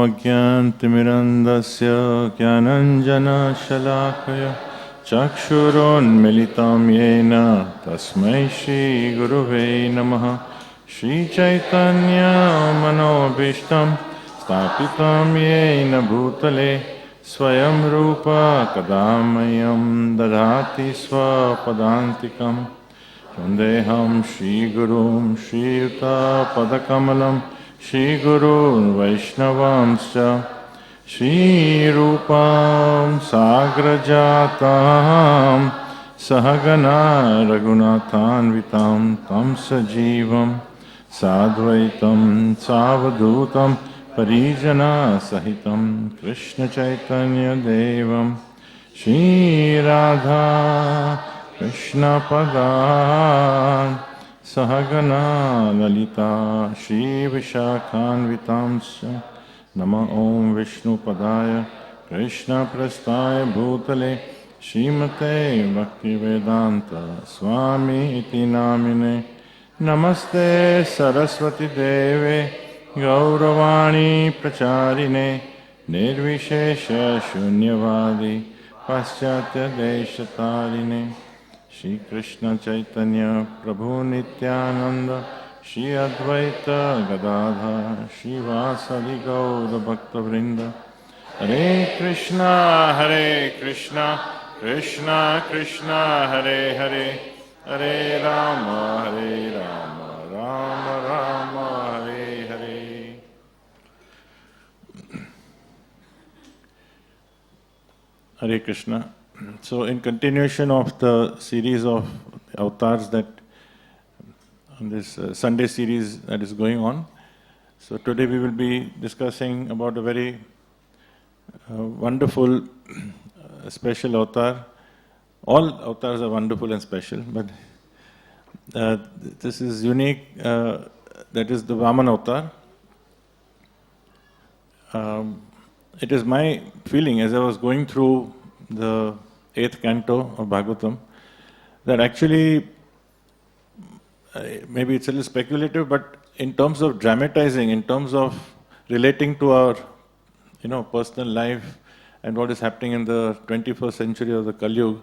Vijnanamagyantimirandasya Gyananjana Shalakaya Chakshuronmilitam Yena Tasmai Shri Guruve Namaha Shri Chaitanya Manobishtam Stapitam Yena Bhutale Swayam Rupa Kadamayam Dadhati Swapadantikam Vandeham Shri Gurum Shri Yuta Padakamalam Shri Guru Vaishnavamscha Shri Rupam Sagrajatam Sahagana Raghunathanvitam Tam Sajivam Sadvaitam Savadutam Parijana Sahitam Krishna Chaitanya Devam Shri Radha Krishna Padan Sahagana Lalita Shri Vishakhanvitamsya Nama Om Vishnu Padaya Krishna Prastaya Bhutale Srimate Bhaktivedanta Swami Iti Namine Namaste Saraswati Deve Gauravani Pracharine Nirvishesha Shunyavadi Paschatya Deshatarine Shri Krishna Chaitanya Prabhu Nityananda Shri Advaita Gadadha Shri Vasadi Gaura Bhakta Vrinda Hare Krishna Krishna Krishna Hare Hare Hare Rama Rama Rama Hare Hare. Hare Krishna. So in continuation of the series of avatars that on this Sunday series that is going on, so today we will be discussing about a very wonderful special avatar. All avatars are wonderful and special, but this is unique, that is the Vamana avatar. It is my feeling as I was going through the 8th canto of Bhagavatam that actually, maybe it's a little speculative, but in terms of dramatizing, in terms of relating to our personal life and what is happening in the 21st century of the Kali Yuga,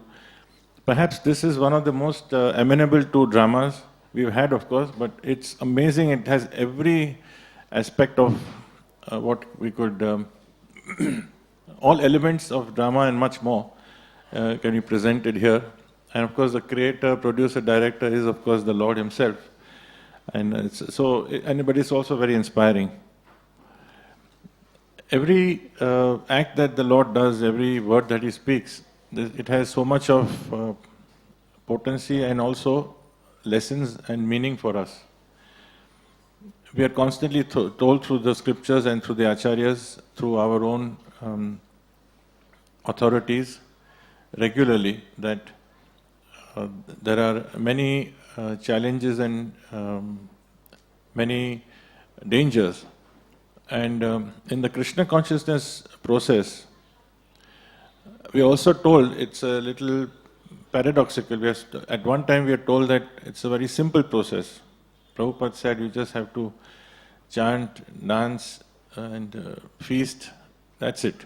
perhaps this is one of the most amenable to dramas we've had, of course, but it's amazing. It has every aspect of what we could, all elements of drama and much more can be presented here. And of course, the creator, producer, director is, of course, the Lord Himself. And but it's also very inspiring. Every act that the Lord does, every word that He speaks, it has so much of potency and also lessons and meaning for us. We are constantly told through the scriptures and through the acharyas, through our own authorities, regularly that there are many challenges and many dangers. And in the Krishna Consciousness process, we are also told it's a little paradoxical. At one time we are told that it's a very simple process. Prabhupada said you just have to chant, dance and feast, that's it.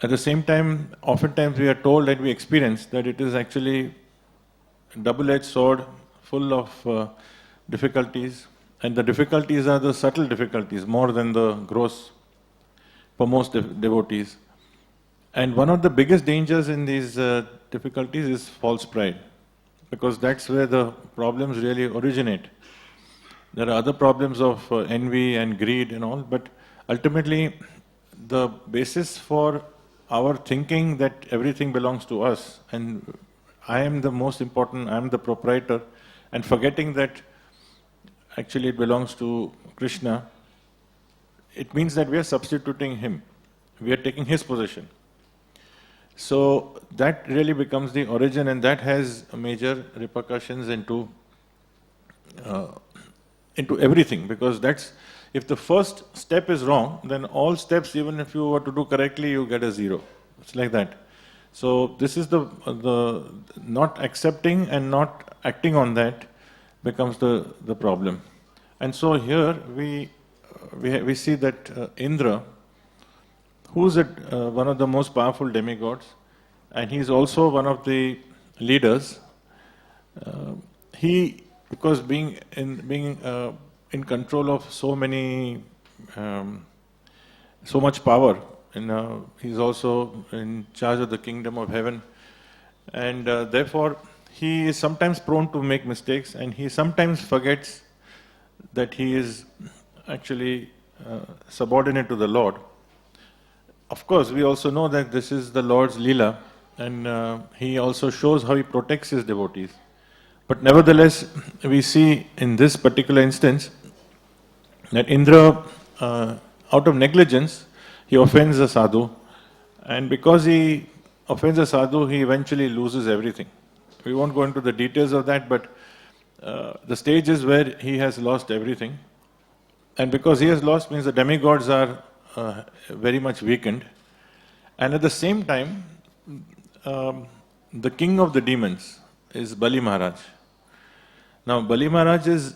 At the same time, oftentimes we are told that we experience that it is actually a double-edged sword full of difficulties, and the difficulties are the subtle difficulties more than the gross for most devotees. And one of the biggest dangers in these difficulties is false pride, because that's where the problems really originate. There are other problems of envy and greed and all, but ultimately the basis for our thinking that everything belongs to us and I am the most important, I am the proprietor, and forgetting that actually it belongs to Krishna, it means that we are substituting Him. We are taking His position. So that really becomes the origin, and that has major repercussions into everything, because that's, if the first step is wrong, then all steps, even if you were to do correctly, you get a 0. It's like that. So this is the not accepting and not acting on that becomes the problem. And so here we see that Indra, who's one of the most powerful demigods, and he's also one of the leaders. He, because being in control of so much power, he's also in charge of the kingdom of heaven, and therefore he is sometimes prone to make mistakes, and he sometimes forgets that he is actually subordinate to the Lord. Of course, we also know that this is the Lord's Leela, and he also shows how he protects his devotees. But nevertheless, we see in this particular instance that Indra, out of negligence, he offends a sadhu, and because he offends a sadhu, he eventually loses everything. We won't go into the details of that, but the stage is where he has lost everything. And because he has lost means the demigods are very much weakened. And at the same time, the king of the demons is Bali Maharaj. Now, Bali Maharaj's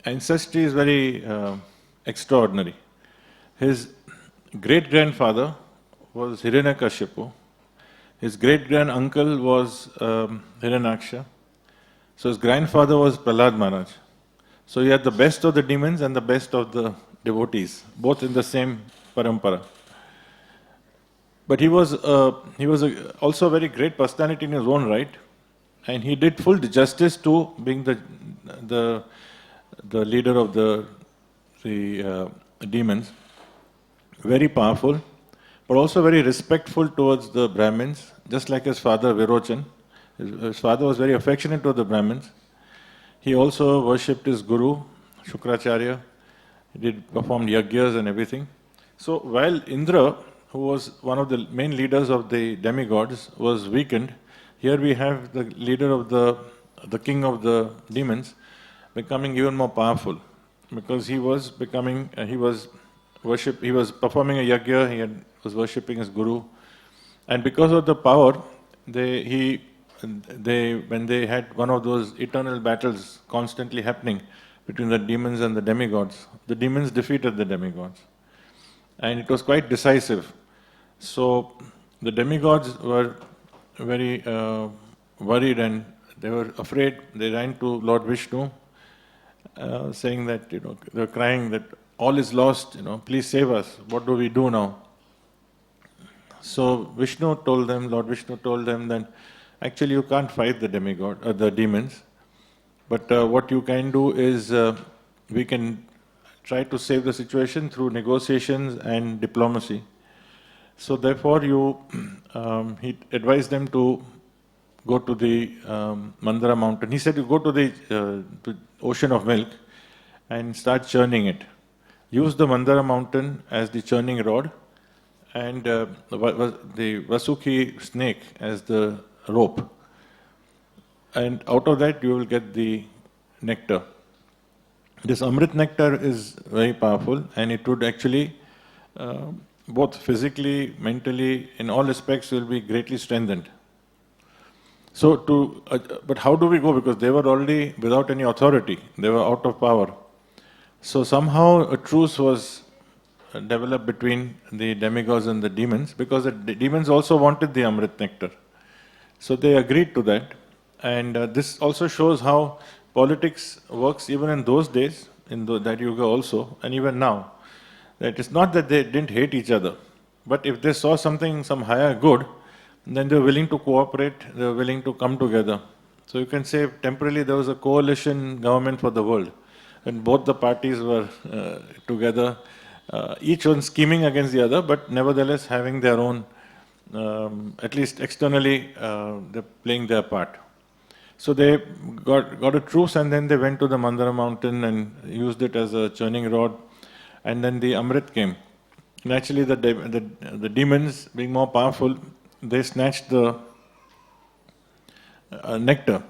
ancestry is very extraordinary. His great-grandfather was Hiranyakashipu. His great-grand-uncle was Hiranyaksha. So his grandfather was Prahlad Maharaj. So he had the best of the demons and the best of the devotees, both in the same parampara. But he was also a very great personality in his own right, and he did full justice to being the leader of the demons. Very powerful, but also very respectful towards the Brahmins, just like his father Virochan. His father was very affectionate to the Brahmins. He also worshipped his guru, Shukracharya. He did perform yajnas and everything. So while Indra, who was one of the main leaders of the demigods, was weakened, here we have the leader of the king of the demons becoming even more powerful, because he was performing a yajna, he was worshipping his guru, and because of the power, when they had one of those eternal battles constantly happening between the demons and the demigods, the demons defeated the demigods. And it was quite decisive. So the demigods were very worried, and they were afraid. They ran to Lord Vishnu, saying that, they were crying that all is lost, please save us. What do we do now? So Lord Vishnu told them that actually you can't fight the demons, but what you can do is we can try to save the situation through negotiations and diplomacy. So therefore he advised them to go to the Mandara mountain. He said, you go to the ocean of milk and start churning it. Use the Mandara mountain as the churning rod, and the Vasuki snake as the rope. And out of that you will get the nectar. This Amrit nectar is very powerful, and it would actually, both physically, mentally, in all aspects, will be greatly strengthened. So but how do we go? Because they were already without any authority, they were out of power. So somehow a truce was developed between the demigods and the demons, because the demons also wanted the Amrit nectar. So they agreed to that, and this also shows how politics works even in those days, in that yuga also, and even now. That it's not that they didn't hate each other, but if they saw some higher good, then they were willing to cooperate, they were willing to come together. So you can say temporarily there was a coalition government for the world, and both the parties were together, each one scheming against the other, but nevertheless having their own, at least externally, they're playing their part. So they got a truce, and then they went to the Mandara mountain and used it as a churning rod, and then the Amrit came. Naturally, the demons, being more powerful, they snatched the nectar.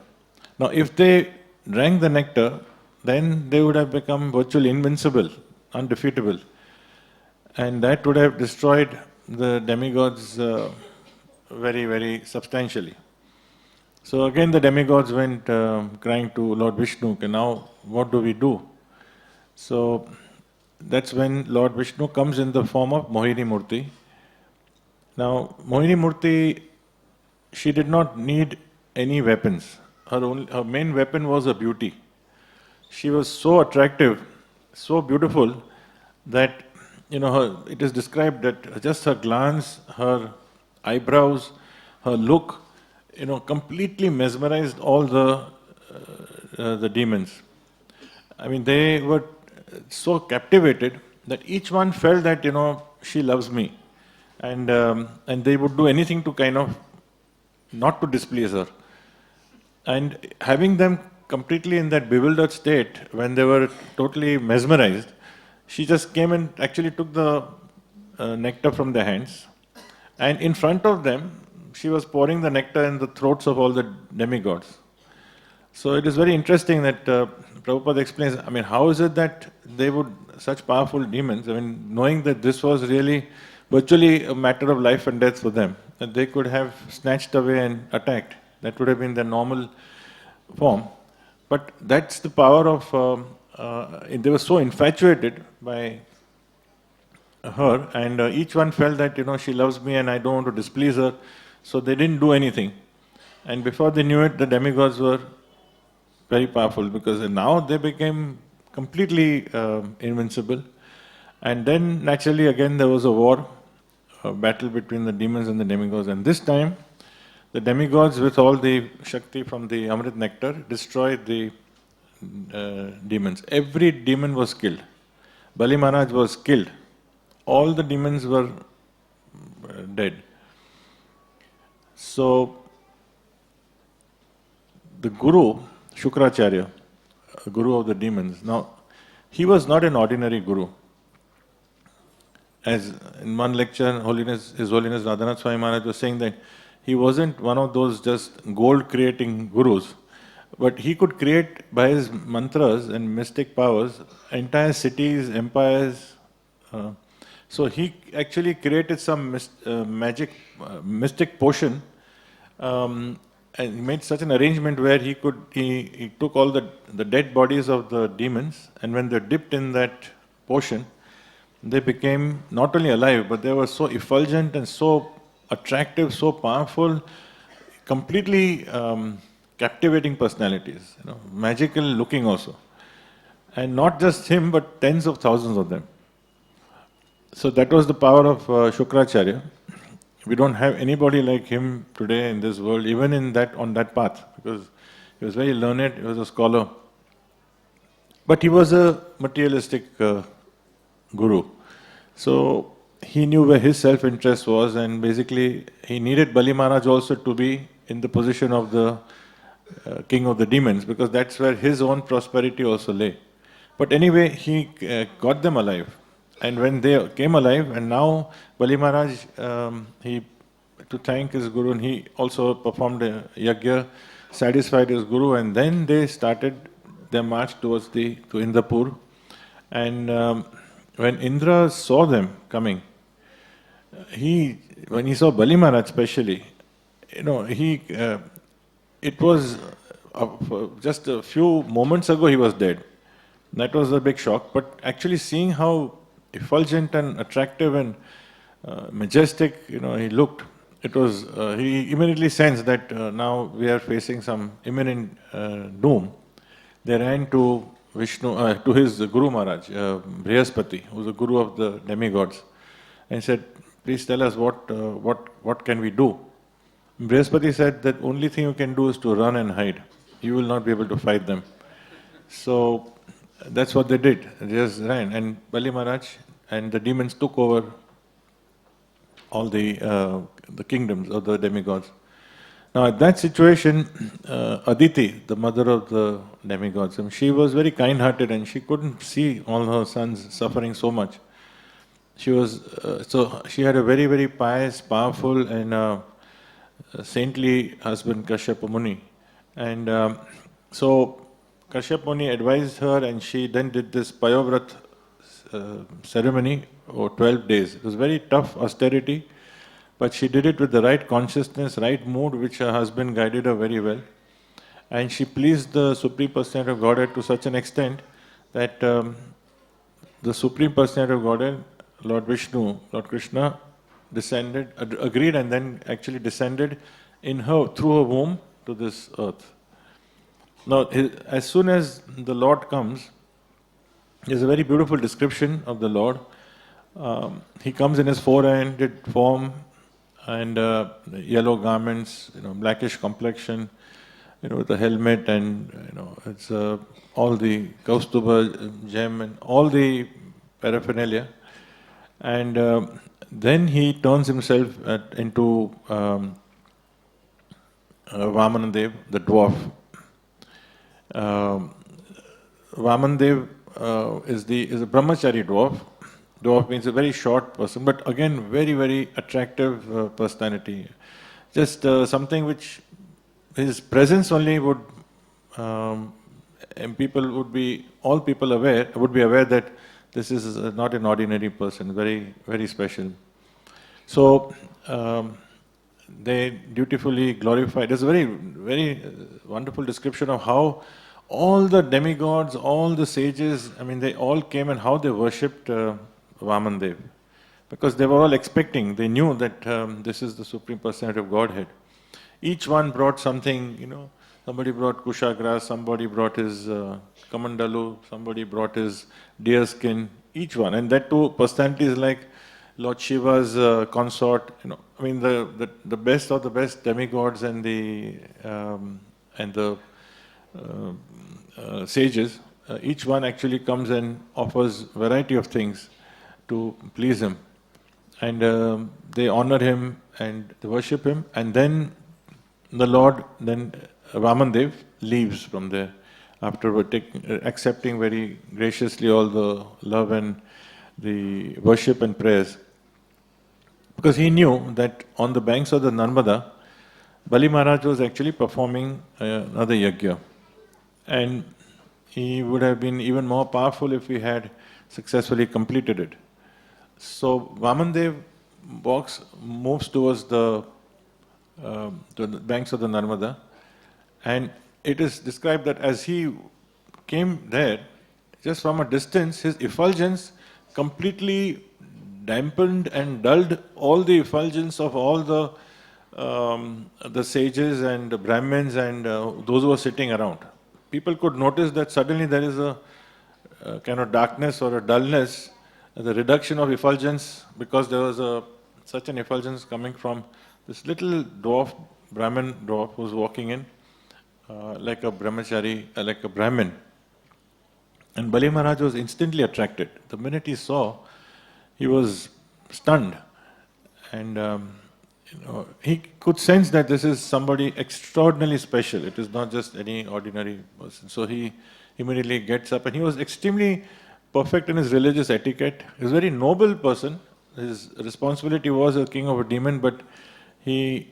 Now, if they drank the nectar, then they would have become virtually invincible, undefeatable, and that would have destroyed the demigods very, very substantially. So again the demigods went crying to Lord Vishnu, okay, now what do we do? So that's when Lord Vishnu comes in the form of Mohini Murti, Now, Mohini Murti, she did not need any weapons. Her main weapon was her beauty. She was so attractive, so beautiful that it is described that just her glance, her eyebrows, her look, completely mesmerized all the demons. I mean, they were so captivated that each one felt that she loves me, and they would do anything to kind of not to displease her. And having them completely in that bewildered state, when they were totally mesmerized, she just came and actually took the nectar from their hands, and in front of them, she was pouring the nectar in the throats of all the demigods. So it is very interesting that Prabhupada explains, I mean, how is it that they would, such powerful demons, I mean, knowing that this was really virtually a matter of life and death for them, that they could have snatched away and attacked. That would have been their normal form. But that's the power of, they were so infatuated by her, and each one felt that, she loves me and I don't want to displease her, so they didn't do anything. And before they knew it, the demigods were very powerful, because now they became completely invincible. And then naturally again there was a war, a battle between the demons and the demigods, and this time the demigods, with all the Shakti from the Amrit nectar, destroyed the demons. Every demon was killed. Bali Maharaj was killed. All the demons were dead. So the Guru, Shukracharya, Guru of the demons, now he was not an ordinary Guru. As in one lecture, His Holiness Radhanath Swami Maharaj was saying that he wasn't one of those just gold-creating gurus, but he could create, by his mantras and mystic powers, entire cities, empires. So he actually created some mystic potion, and he made such an arrangement where he took all the dead bodies of the demons, and when they dipped in that potion, they became not only alive, but they were so effulgent and so attractive, so powerful, completely captivating personalities, magical looking also. And not just him, but tens of thousands of them. So that was the power of Shukracharya. We don't have anybody like him today in this world, even on that path, because he was very learned, he was a scholar. But he was a materialistic guru. So he knew where his self-interest was, and basically he needed Bali Maharaj also to be in the position of the king of the demons, because that's where his own prosperity also lay. But anyway, he got them alive. And when they came alive, and now Bali Maharaj, to thank his guru, and he also performed a yajna, satisfied his guru, and then they started their march towards to Indrapur. And when Indra saw them coming, when he saw Bali Maharaj especially, it was just a few moments ago he was dead. That was a big shock. But actually seeing how effulgent and attractive and majestic, he looked, he immediately sensed that now we are facing some imminent doom. They ran to Vishnu, to his Guru Maharaj, Brihaspati, who was the Guru of the demigods, and said, please tell us what can we do? Brihaspati said that only thing you can do is to run and hide. You will not be able to fight them. So that's what they did. They just ran, and Bali Maharaj and the demons took over all the kingdoms of the demigods. Now at that situation, Aditi, the mother of the demigods, she was very kind-hearted, and she couldn't see all her sons suffering so much. She had a very, very pious, powerful and saintly husband, Kashyapa Muni. And so Kashyapa Muni advised her, and she then did this Payovrat ceremony over 12 days. It was very tough austerity, but she did it with the right consciousness, right mood, which her husband guided her very well. And she pleased the Supreme Personality of Godhead to such an extent that the Supreme Personality of Godhead, Lord Vishnu, Lord Krishna, descended, agreed, and then actually descended in her, through her womb to this earth. Now, as soon as the Lord comes, there's a very beautiful description of the Lord. He comes in his four-handed form and yellow garments, blackish complexion, with a helmet, and it's all the Kaustuba gem and all the paraphernalia. And then he turns himself into Vamana, the dwarf. Vamana is a brahmachari dwarf. Dwarf means a very short person, but again, very, very attractive personality. Just something which his presence only would, and people would be, all people would be aware that this is not an ordinary person, very, very special. So, they dutifully glorified. There's a very, very wonderful description of how all the demigods, all the sages, they all came and how they worshipped Vamana, because they were all expecting, they knew that this is the Supreme Personality of Godhead. Each one brought something, somebody brought kusha grass, somebody brought his kamandalu, somebody brought his deer skin, each one. And that too, personalities like Lord Shiva's consort, the best of the best demigods and the sages, each one actually comes and offers variety of things to please him. And they honor him and they worship him, and then the Lord, Vamana leaves from there after accepting very graciously all the love and the worship and prayers. Because he knew that on the banks of the Narmada, Bali Maharaj was actually performing another yajna. And he would have been even more powerful if he had successfully completed it. So Vamana moves towards to the banks of the Narmada, and it is described that as he came there, just from a distance, his effulgence completely dampened and dulled all the effulgence of all the sages and the Brahmins and those who were sitting around. People could notice that suddenly there is a kind of darkness or a dullness, the reduction of effulgence, because there was such an effulgence coming from this little dwarf, Brahmin dwarf, who was walking in like a brahmachari, like a Brahmin. And Bali Maharaj was instantly attracted. The minute he saw, he was stunned. And he could sense that this is somebody extraordinarily special. It is not just any ordinary person. So he immediately gets up, and he was extremely perfect in his religious etiquette. He was a very noble person. His responsibility was a king of a demon, but and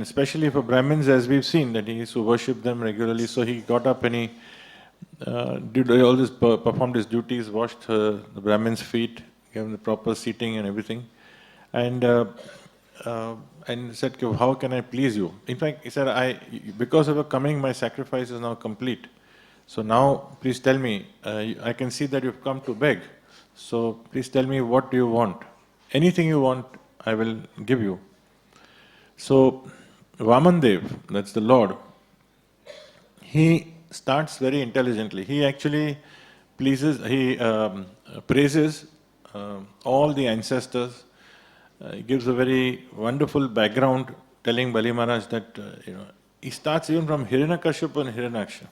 especially for Brahmins, as we've seen, that he used to worship them regularly. So he got up and he did all this, performed his duties, washed the Brahmins' feet, gave them the proper seating and everything, and said, "How can I please you?" In fact, he said, "Because of your coming, my sacrifice is now complete. So now, please tell me. I can see that you've come to beg. So please tell me, what do you want? Anything you want, I will give you." So Vamana, that's the Lord, he starts very intelligently. He actually praises all the ancestors. He gives a very wonderful background, telling Bali Maharaj that he starts even from Hiranyakashipu and Hiranyaksha.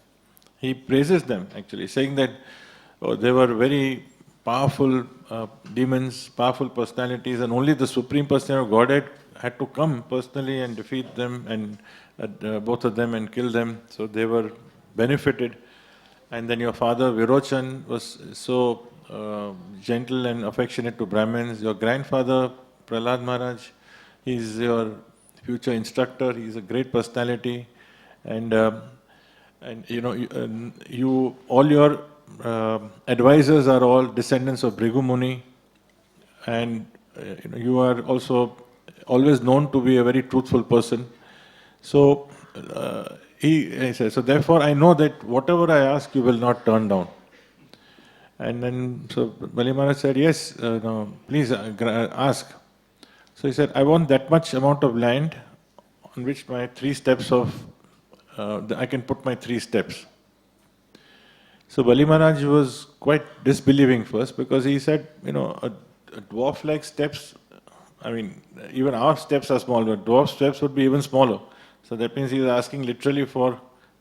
He praises them actually, saying that they were very powerful demons, powerful personalities, and only the Supreme Personality of Godhead had to come personally and defeat them, and both of them, and kill them. So they were benefited. And then your father Virochan was so gentle and affectionate to Brahmins. Your grandfather Prahlad Maharaj, he's your future instructor. He's a great personality, and all your advisors are all descendants of Bhrigu Muni, and you are also always known to be a very truthful person. So he says, so therefore I know that whatever I ask, you will not turn down. And then, so Bali Maharaj said, yes, no, please ask. So he said, I want that much amount of land on which my 3 steps of, I can put my 3 steps. So Bali Maharaj was quite disbelieving first, because he said, a dwarf-like steps, I mean, even our steps are small, but dwarf steps would be even smaller. So that means he was asking literally for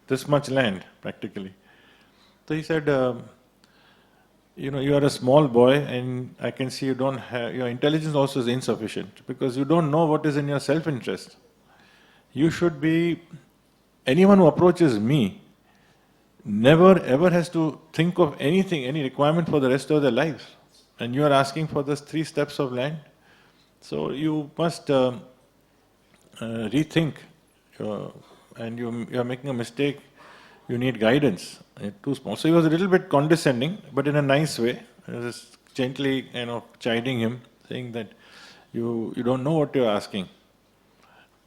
this much land, practically. So he said, you are a small boy, and I can see you don't have, your intelligence also is insufficient, because you don't know what is in your self-interest. You should be, anyone who approaches me never ever has to think of anything, any requirement for the rest of their lives. And you are asking for those 3 steps of land. So you must rethink, and you are making a mistake. You need guidance. It's too small. So he was a little bit condescending, but in a nice way, just gently, chiding him, saying that you don't know what you are asking.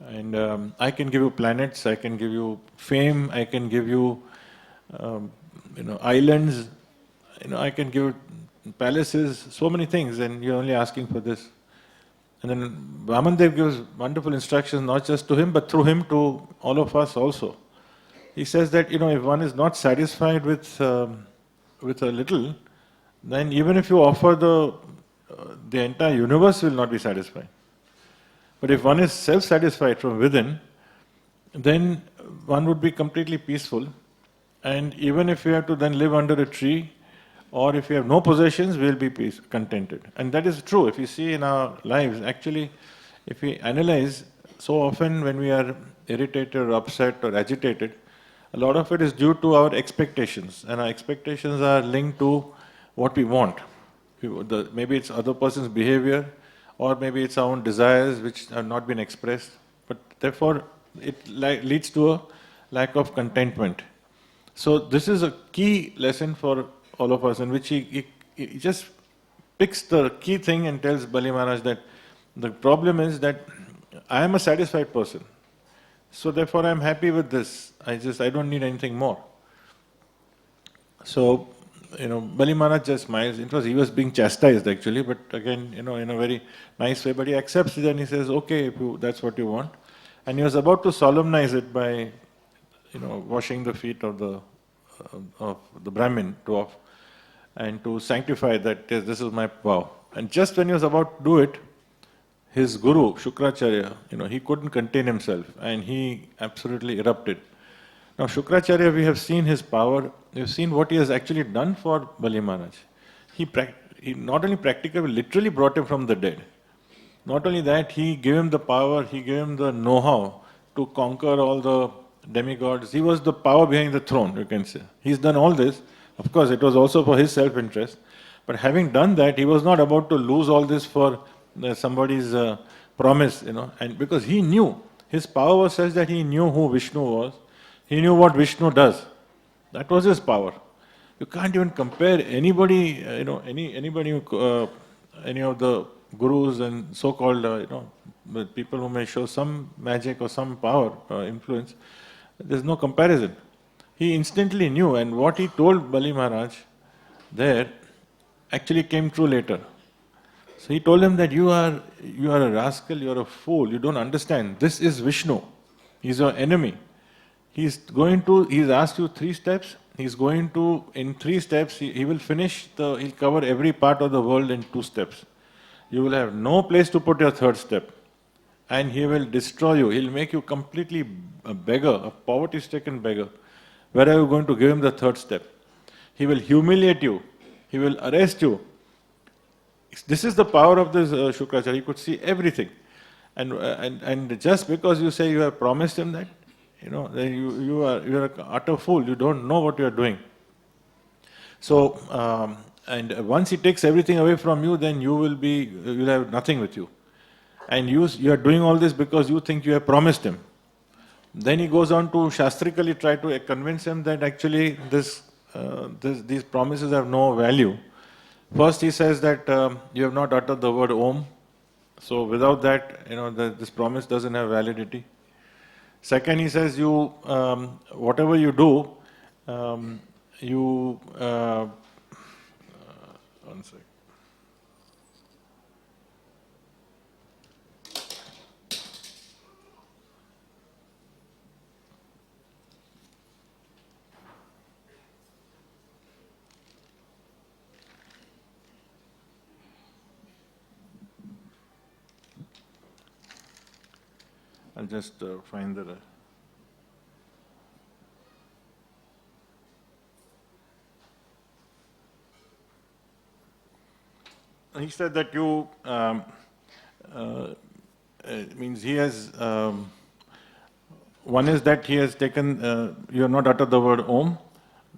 And I can give you planets, I can give you fame, I can give you, islands, I can give you palaces, so many things, and you're only asking for this. And then Vamandev gives wonderful instructions, not just to him, but through him to all of us also. He says that, if one is not satisfied with a little, then even if you offer the entire universe will not be satisfied. But if one is self-satisfied from within, then one would be completely peaceful. And even if we have to then live under a tree, or if we have no possessions, we will be contented. And that is true. If you see in our lives, actually, if we analyze, so often when we are irritated or upset or agitated, a lot of it is due to our expectations. And our expectations are linked to what we want. Maybe it's other person's behavior, or maybe it's our own desires which have not been expressed. But therefore, it leads to a lack of contentment. So this is a key lesson for all of us, in which he just picks the key thing and tells Bali Maharaj that the problem is that I am a satisfied person. So therefore I am happy with this. I don't need anything more. So, Bali Maharaj just smiles. He was being chastised actually, but again, in a very nice way. But he accepts it and he says, okay, if that's what you want. And he was about to solemnize it by, washing the feet of the Brahmin dwarf, and to sanctify that, yes, this is my vow. And just when he was about to do it, his guru, Shukracharya, he couldn't contain himself, and he absolutely erupted. Now, Shukracharya, we have seen his power, we have seen what he has actually done for Bali Maharaj. He not only practically, literally brought him from the dead. Not only that, he gave him the power, he gave him the know-how to conquer all the demigods. He was the power behind the throne, you can say. He's done all this. Of course, it was also for his self-interest. But having done that, he was not about to lose all this for somebody's promise, and because he knew, his power was such that he knew who Vishnu was. He knew what Vishnu does. That was his power. You can't even compare anybody, anybody, any of the gurus and so-called, people who may show some magic or some power, influence. There's no comparison. He instantly knew, and what he told Bali Maharaj there actually came true later. So he told him that you are a rascal, you are a fool, you don't understand. This is Vishnu. He's your enemy. He's asked you 3 steps. He's going to, in 3 steps, he will he'll cover every part of the world in 2 steps. You will have no place to put your 3rd step. And he will destroy you. He'll make you completely a beggar, a poverty-stricken beggar. Where are you going to give him the 3rd step? He will humiliate you. He will arrest you. This is the power of this Shukracharya. He could see everything. And just because you say you have promised him that, then you are an utter fool. You don't know what you are doing. So, and once he takes everything away from you, then you'll have nothing with you. And you are doing all this because you think you have promised him. Then he goes on to shastrically try to convince him that actually these promises have no value. First he says that you have not uttered the word Om, so without that, this promise doesn't have validity. Second, he says whatever you do, One sec. I'll just find the... He said that you... means he has... one is that he has taken... you have not uttered the word Om.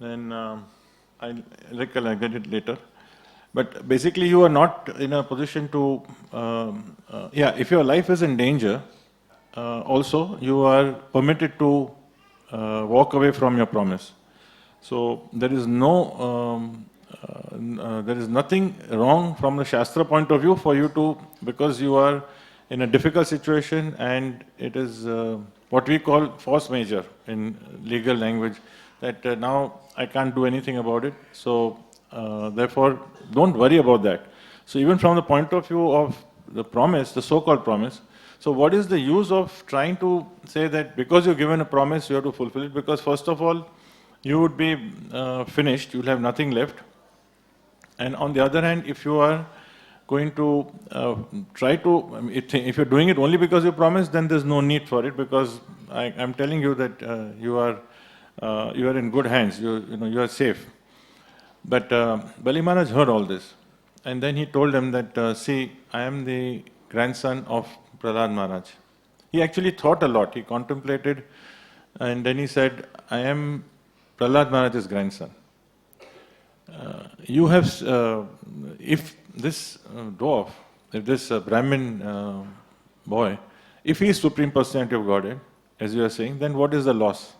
Then I'll recollect, get it later. But basically you are not in a position to... if your life is in danger, also you are permitted to walk away from your promise. So there is there is nothing wrong from the Shastra point of view for you to, because you are in a difficult situation and it is what we call force majeure in legal language, that now I can't do anything about it. So therefore don't worry about that. So even from the point of view of the promise, the so-called promise, so what is the use of trying to say that because you're given a promise, you have to fulfill it? Because first of all, you would be finished, you'll have nothing left. And on the other hand, if you are going to try to, if you're doing it only because you promised, then there's no need for it, because I'm telling you that you are in good hands, you are safe. But Bali Maharaj heard all this. And then he told them that, see, I am the grandson of Prahlad Maharaj. He actually thought a lot, he contemplated, and then he said, I am Prahlad Maharaj's grandson. You have, if this dwarf, if this Brahmin boy, if he is Supreme Personality of Godhead, as you are saying, then what is the loss?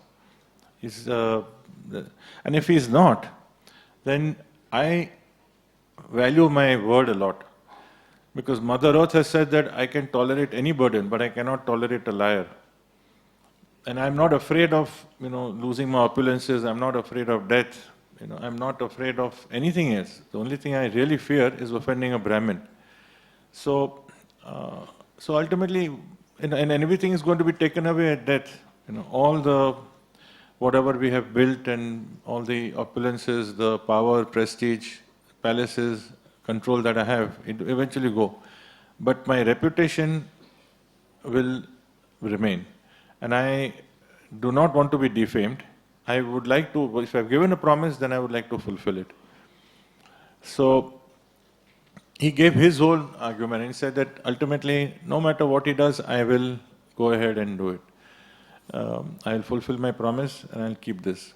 And if he is not, then I value my word a lot. Because Mother Earth has said that I can tolerate any burden, but I cannot tolerate a liar. And I'm not afraid of, losing my opulences, I'm not afraid of death, I'm not afraid of anything else. The only thing I really fear is offending a Brahmin. So ultimately, and everything is going to be taken away at death. All the, whatever we have built and all the opulences, the power, prestige, palaces, control that I have, it will eventually go. But my reputation will remain. And I do not want to be defamed. I would like to, if I've given a promise, then I would like to fulfill it. So he gave his whole argument and he said that ultimately, no matter what he does, I will go ahead and do it. I'll fulfill my promise and I'll keep this.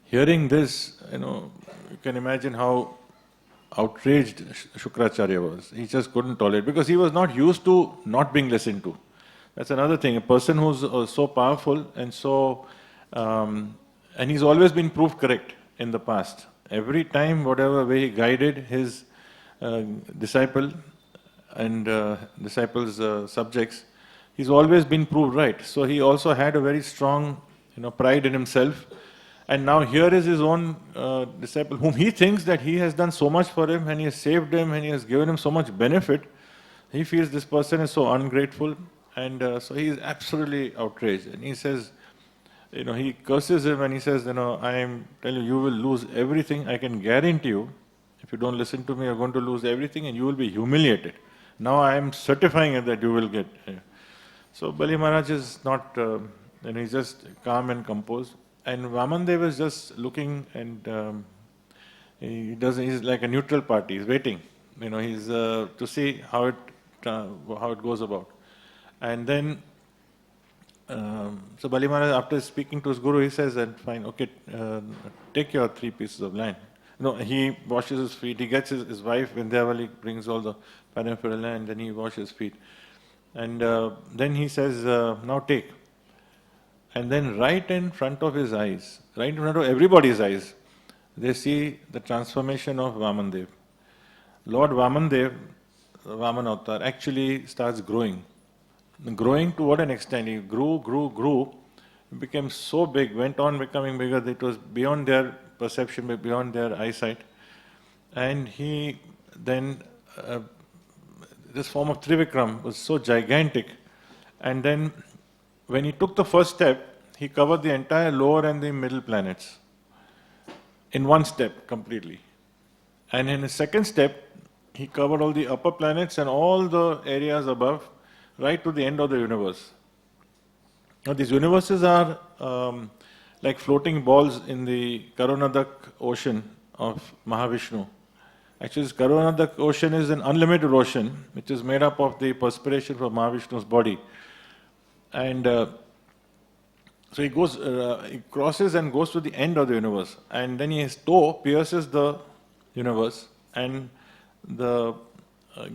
Hearing this, you can imagine how outraged Shukracharya was. He just couldn't tolerate, because he was not used to not being listened to. That's another thing. A person who's so powerful and so, and he's always been proved correct in the past. Every time, whatever way he guided his disciple and disciples' subjects, he's always been proved right. So he also had a very strong, pride in himself. And now here is his own disciple, whom he thinks that he has done so much for him and he has saved him and he has given him so much benefit. He feels this person is so ungrateful, and so he is absolutely outraged. And he says, he curses him and he says, I am telling you, you will lose everything. I can guarantee you, if you don't listen to me, you're going to lose everything and you will be humiliated. Now I am certifying it that you will get. So Bali Maharaj is not, he's just calm and composed. And Vamandev is just looking, and he's like a neutral party. He's waiting, he's to see how it goes about. And then, so Bali Maharaj, after speaking to his guru, he says, "And fine, okay, take your 3 pieces of land." He washes his feet. He gets his wife Vindhyavali, brings all the paraphernalia, and then he washes his feet. And then he says, "Now take." And then right in front of his eyes, right in front of everybody's eyes, they see the transformation of Vamandev. Lord Vamandev, Vamana Avatar, actually starts growing. Growing to what an extent? He grew, became so big, went on becoming bigger that it was beyond their perception, beyond their eyesight. And he then this form of Trivikram was so gigantic. And then when he took the first step, he covered the entire lower and the middle planets in one step completely. And in his second step, he covered all the upper planets and all the areas above, right to the end of the universe. Now these universes are like floating balls in the Karunadak ocean of Mahavishnu. Actually, this Karunadak ocean is an unlimited ocean, which is made up of the perspiration from Mahavishnu's body. And so he goes, he crosses and goes to the end of the universe. And then his toe pierces the universe. And the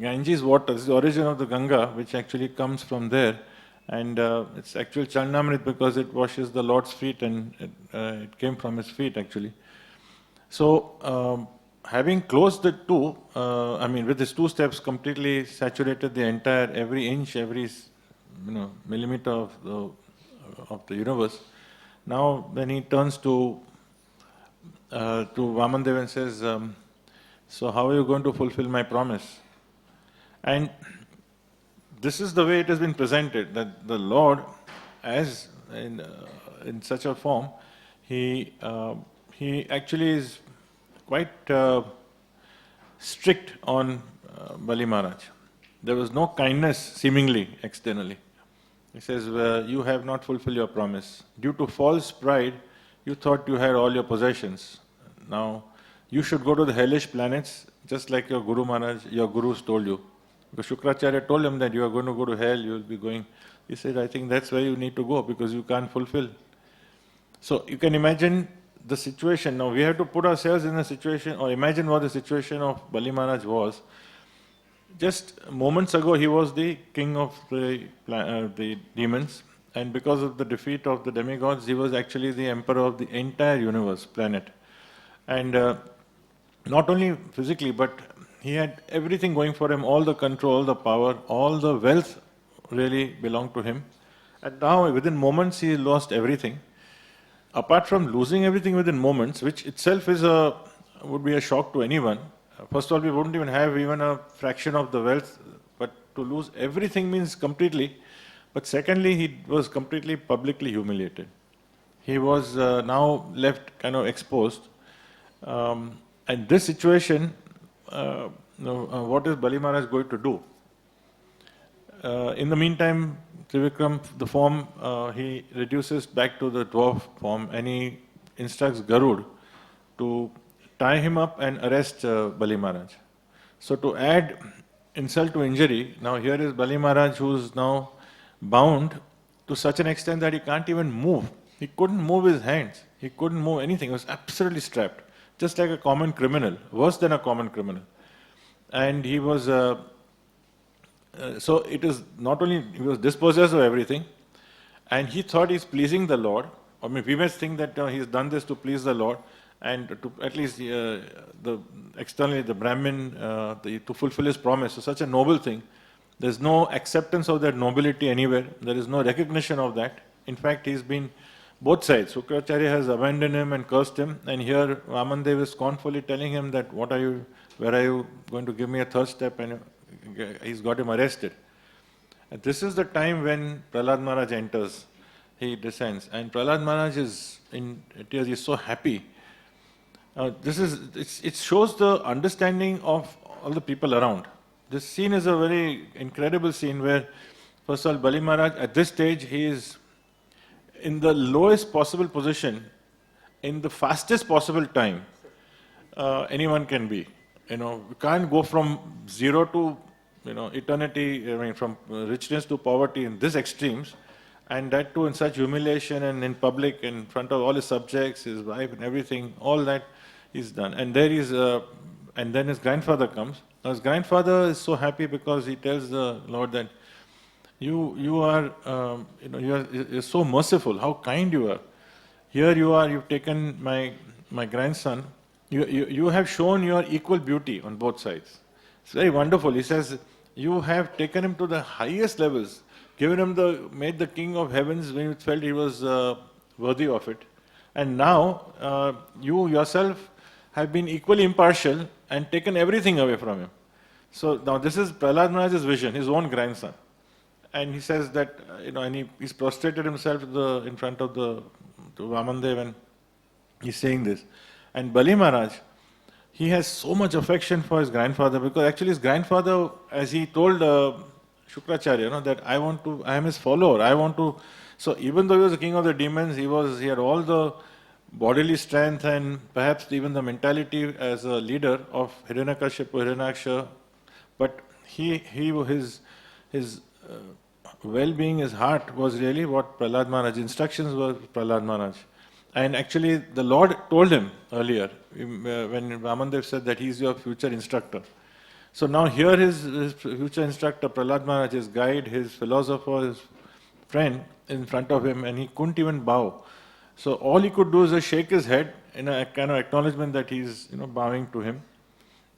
Ganges water, this is the origin of the Ganga, which actually comes from there. And it's actually Chalnamrit because it washes the Lord's feet, and it came from his feet actually. So, having closed the two, with his two steps completely saturated the entire, every inch, every millimeter of the universe. Now, then he turns to Vamandev and says, so how are you going to fulfill my promise? And this is the way it has been presented, that the Lord, as in such a form, he actually is quite strict on Bali Maharaj. There was no kindness seemingly externally. He says, you have not fulfilled your promise. Due to false pride, you thought you had all your possessions. Now, you should go to the hellish planets, just like your Guru Maharaj, your Gurus told you. Because Shukracharya told him that you are going to go to hell, you will be going. He said, I think that's where you need to go, because you can't fulfill. So you can imagine the situation. Now we have to put ourselves in a situation, or imagine what the situation of Bali Maharaj was. Just moments ago, he was the king of the demons, and because of the defeat of the demigods, he was actually the emperor of the entire universe, planet. And not only physically, but he had everything going for him, all the control, the power, all the wealth really belonged to him. And now, within moments, he lost everything. Apart from losing everything within moments, which itself would be a shock to anyone. First of all, we wouldn't even have even a fraction of the wealth, but to lose everything means completely. But secondly, he was completely publicly humiliated. He was now left kind of exposed. And this situation, what is Bali Maharaj going to do? In the meantime, Trivikram, the form, he reduces back to the dwarf form, and he instructs Garud to tie him up and arrest Bali Maharaj. So to add insult to injury, now here is Bali Maharaj who is now bound to such an extent that he can't even move. He couldn't move his hands. He couldn't move anything. He was absolutely strapped, just like a common criminal, worse than a common criminal. And he was, so it is not only, he was dispossessed of everything, and he thought he's pleasing the Lord. I mean, we must think that he's done this to please the Lord, and to at least externally the Brahmin, to fulfill his promise. So such a noble thing. There's no acceptance of that nobility anywhere. There is no recognition of that. In fact, he's been both sides. Shukracharya has abandoned him and cursed him, and here Vamandev is scornfully telling him that, where are you going to give me a third step? And he's got him arrested. And this is the time when Prahlad Maharaj enters. He descends, and Prahlad Maharaj is in tears. He's so happy. It shows the understanding of all the people around. This scene is a very incredible scene where, first of all, Bali Maharaj, at this stage, he is in the lowest possible position, in the fastest possible time anyone can be. You can't go from zero to, eternity, from richness to poverty in this extremes, and that too in such humiliation and in public, in front of all his subjects, his wife and everything, all that is done. And there is, and then his grandfather comes. Now his grandfather is so happy because he tells the Lord that you are, you're so merciful, how kind you are. Here you are, you've taken my grandson, you have shown your equal beauty on both sides. It's very wonderful. He says, you have taken him to the highest levels, given him made the king of heavens when you felt he was worthy of it. And now, you yourself have been equally impartial and taken everything away from him. So now this is Prahlad Maharaj's vision, his own grandson. And he says that, and he's prostrated himself in front of the Vamandev, and he's saying this. And Bali Maharaj, he has so much affection for his grandfather, because actually his grandfather, as he told Shukracharya, that I am his follower, I want to. So even though he was the king of the demons, he had all the bodily strength and perhaps even the mentality as a leader of Hiranyakashipu, Hiranyaksha, but his well-being, his heart was really what Prahlad Maharaj, instructions were Prahlad Maharaj. And actually the Lord told him earlier, when Vamandev said that he's your future instructor. So now here his future instructor, Prahlad Maharaj, his guide, his philosopher, his friend in front of him, and he couldn't even bow. So all he could do is just shake his head in a kind of acknowledgement that he's bowing to him.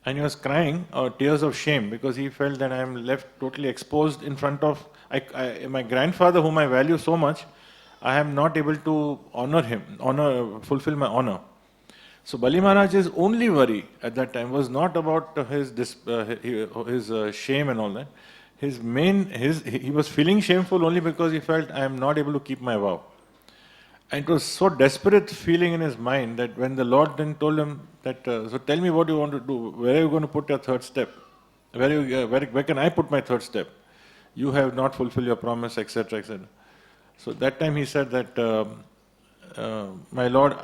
And he was crying tears of shame, because he felt that I am left totally exposed in front of my grandfather, whom I value so much. I am not able to honor him, fulfill my honor. So Bali Maharaj's only worry at that time was not about his shame and all that. He was feeling shameful only because he felt I am not able to keep my vow. And it was so desperate feeling in his mind that when the Lord then told him that, so tell me what you want to do, where are you going to put your third step? Where can I put my third step? You have not fulfilled your promise, etc., etc. So that time he said that, my Lord,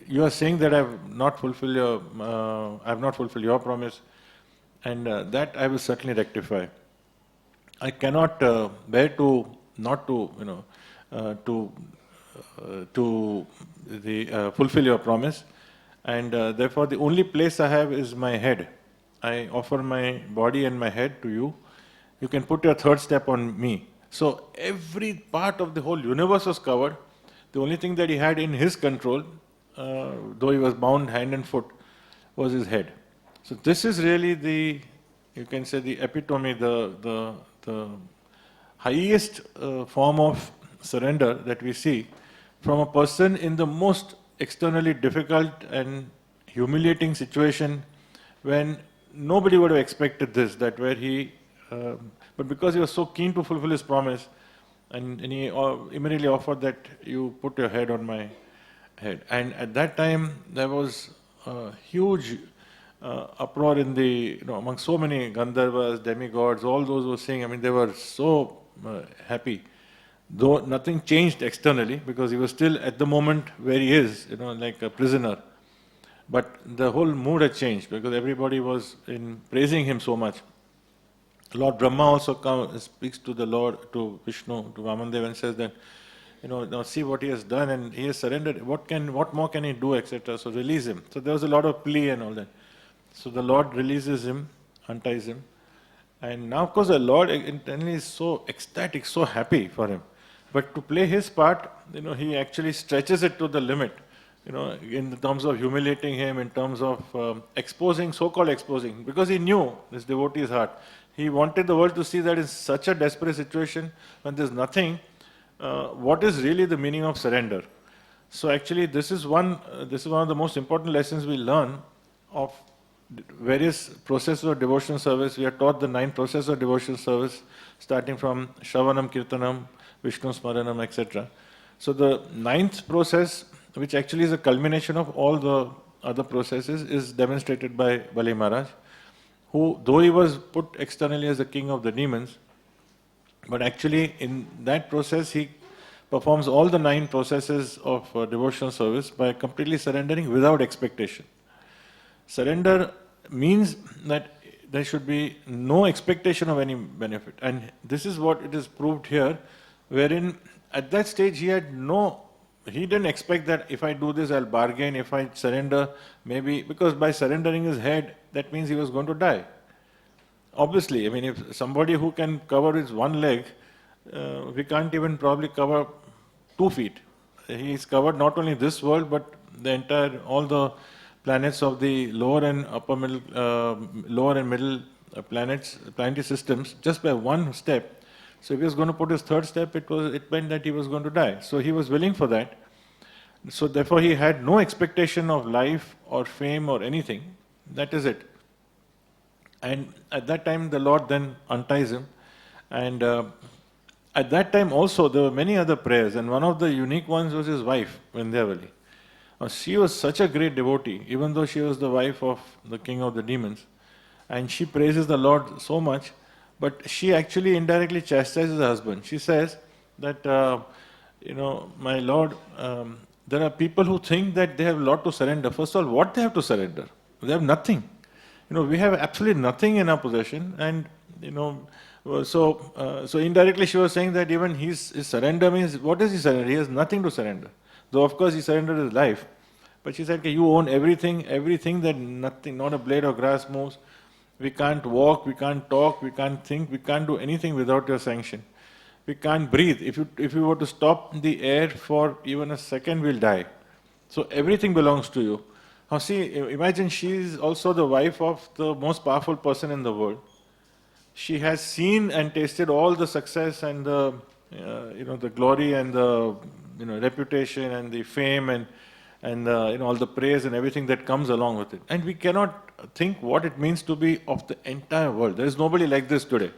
you are saying that I have not fulfilled your promise, and that I will certainly rectify. I cannot bear to not to, fulfill your promise, and therefore the only place I have is my head. I offer my body and my head to you. You can put your third step on me. So every part of the whole universe was covered. The only thing that he had in his control, though he was bound hand and foot, was his head. So this is really you can say the epitome, the highest form of surrender that we see from a person in the most externally difficult and humiliating situation, when nobody would have expected this, that where but because he was so keen to fulfill his promise, and he immediately offered that you put your head on my head. And at that time there was a huge uproar in among so many Gandharvas, demigods, all those who were saying, they were so happy. Though nothing changed externally, because he was still at the moment where he is, like a prisoner. But the whole mood had changed, because everybody was praising him so much. Lord Brahma also speaks to the Lord, to Vishnu, to Vamandev, and says that, now see what he has done, and he has surrendered. What more can he do, etc. So release him. So there was a lot of plea and all that. So the Lord releases him, unties him, and now of course the Lord internally is so ecstatic, so happy for him. But to play his part, he actually stretches it to the limit, in terms of humiliating him, in terms of so-called exposing, because he knew this devotee's heart. He wanted the world to see that in such a desperate situation, when there's nothing, what is really the meaning of surrender. So actually this is one of the most important lessons we learn of various processes of devotional service. We are taught the 9 processes of devotional service, starting from Shravanam, Kirtanam, Vishnu Smaranam, etc. So the 9th process, which actually is a culmination of all the other processes, is demonstrated by Bali Maharaj, who, though he was put externally as the king of the demons, but actually in that process he performs all the 9 processes of devotional service by completely surrendering without expectation. Surrender means that there should be no expectation of any benefit, and this is what it is proved here, wherein at that stage he didn't expect that if I do this I'll bargain, if I surrender, maybe, because by surrendering his head, that means he was going to die. Obviously, if somebody who can cover his one leg, we can't even probably cover 2 feet. He's covered not only this world, but all the planets of the lower and middle planets, planetary systems, just by one step. So if he was going to put his third step, it meant that he was going to die. So he was willing for that. So therefore he had no expectation of life or fame or anything. That is it. And at that time the Lord then unties him. And at that time also there were many other prayers, and one of the unique ones was his wife, Vindhyavali. She was such a great devotee, even though she was the wife of the king of the demons. And she praises the Lord so much, but she actually indirectly chastises her husband. She says that, my Lord, there are people who think that they have a lot to surrender. First of all, what they have to surrender? They have nothing. We have absolutely nothing in our possession, and so indirectly she was saying that even his surrender means, what is he surrender? He has nothing to surrender. Though of course he surrendered his life, but she said, okay, you own everything that nothing, not a blade of grass moves. We can't walk, we can't talk, we can't think, we can't do anything without your sanction. We can't breathe. If you were to stop the air for even a second, we'll die. So everything belongs to you. Now see, imagine she is also the wife of the most powerful person in the world. She has seen and tasted all the success and the the glory and the reputation and the fame and all the praise and everything that comes along with it. And we cannot think what it means to be of the entire world. There is nobody like this today.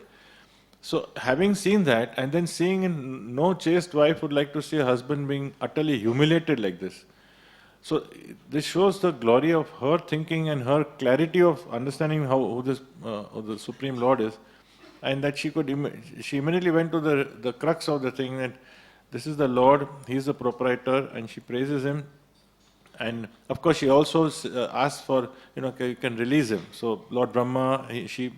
So having seen that, and then seeing no chaste wife would like to see a husband being utterly humiliated like this. So this shows the glory of her thinking and her clarity of understanding who the Supreme Lord is, and that she immediately went to the crux of the thing, that this is the Lord, He is the proprietor, and she praises Him. And of course she also asked for, you can release him. So Lord Brahma,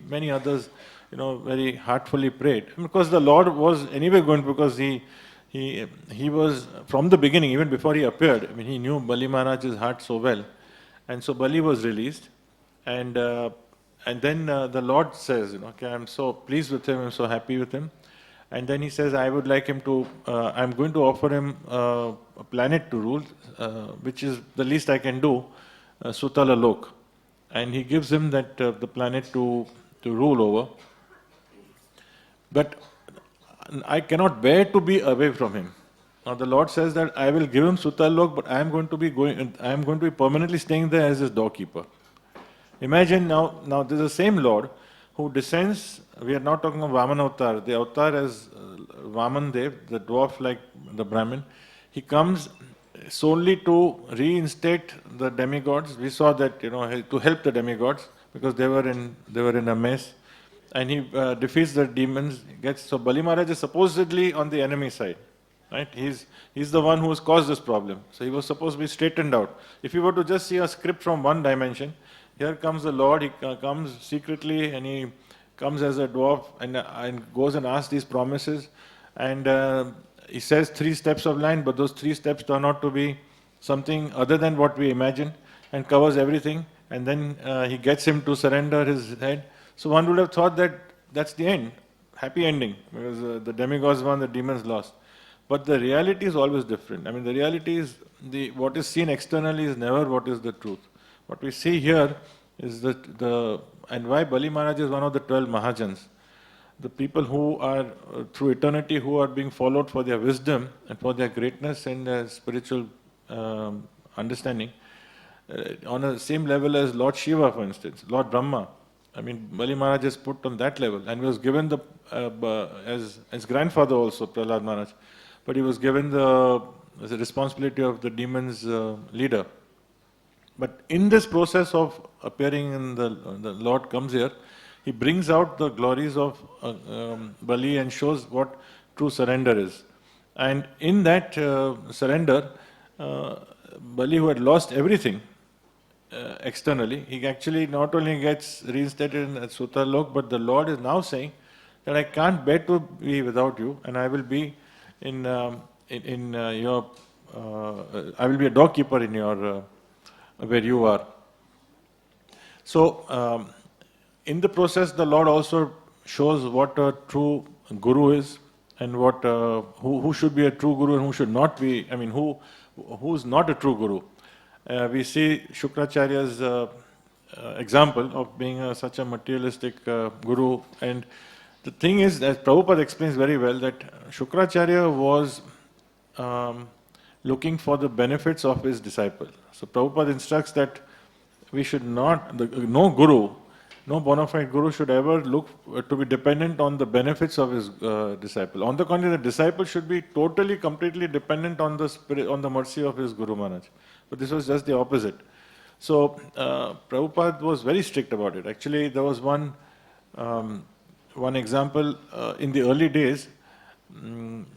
many others, very heartfully prayed. Because the Lord was anyway going, because he was from the beginning, even before he appeared. He knew Bali Maharaj's heart so well. And so Bali was released. And then the Lord says, okay, I'm so pleased with him, I'm so happy with him. And then he says, I would like him to, I'm going to offer him a planet to rule, which is the least I can do, Sutala Lok. And he gives him that the planet to rule over. But I cannot bear to be away from him. Now the Lord says that I will give him Sutala Lok, but I am going to be permanently staying there as his doorkeeper. Imagine now this is the same Lord who descends. We are not talking of Vamana avatar. The avatar as Vaman Dev, the dwarf like the Brahmin. He comes solely to reinstate the demigods. We saw that to help the demigods because they were in a mess, and he defeats the demons. So Bali Maharaj is supposedly on the enemy side, right? He's the one who has caused this problem. So he was supposed to be straightened out. If you were to just see a script from one dimension, here comes the Lord. He comes secretly, and he comes as a dwarf and goes and asks these promises, and he says 3 steps of line, but those 3 steps turn out to be something other than what we imagine, and covers everything, and then he gets him to surrender his head. So one would have thought that that's the end, happy ending, because the demigods won, the demons lost. But the reality is always different. The reality is what is seen externally is never what is the truth. What we see here is and why Bali Maharaj is one of the 12 Mahajans. The people who are, through eternity, who are being followed for their wisdom and for their greatness and their spiritual understanding, on the same level as Lord Shiva, for instance, Lord Brahma. Bali Maharaj is put on that level, and was given as grandfather also, Prahlad Maharaj, but he was given the responsibility of the demons' leader. But in this process of appearing in the Lord comes here, he brings out the glories of Bali and shows what true surrender is. And in that surrender, Bali, who had lost everything externally, he actually not only gets reinstated in Sutala Lok, but the Lord is now saying that I can't bear to be without you, and I will be I will be a doorkeeper in your where you are. So, in the process, the Lord also shows what a true guru is, and what who should be a true guru and who should not be. Who's not a true guru. We see Shukracharya's example of being such a materialistic guru, and the thing is, as Prabhupada explains very well, that Shukracharya was looking for the benefits of his disciple. So Prabhupada instructs that we should not, no guru, no bona fide guru should ever look to be dependent on the benefits of his disciple. On the contrary, the disciple should be totally, completely dependent on the spirit, on the mercy of his Guru Maharaj. But this was just the opposite. So Prabhupada was very strict about it. Actually, there was one example in the early days.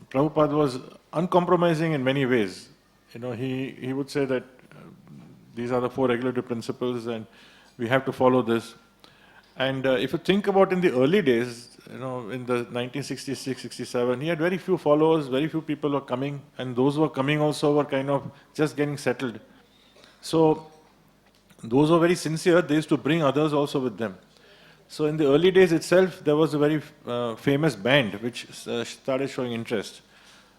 Prabhupada was uncompromising in many ways. He would say that these are the 4 regulative principles and we have to follow this. And if you think about in the early days, in the 1966, 67, he had very few followers, very few people were coming, and those who were coming also were kind of just getting settled. So those who were very sincere, they used to bring others also with them. So in the early days itself, there was a very famous band which started showing interest.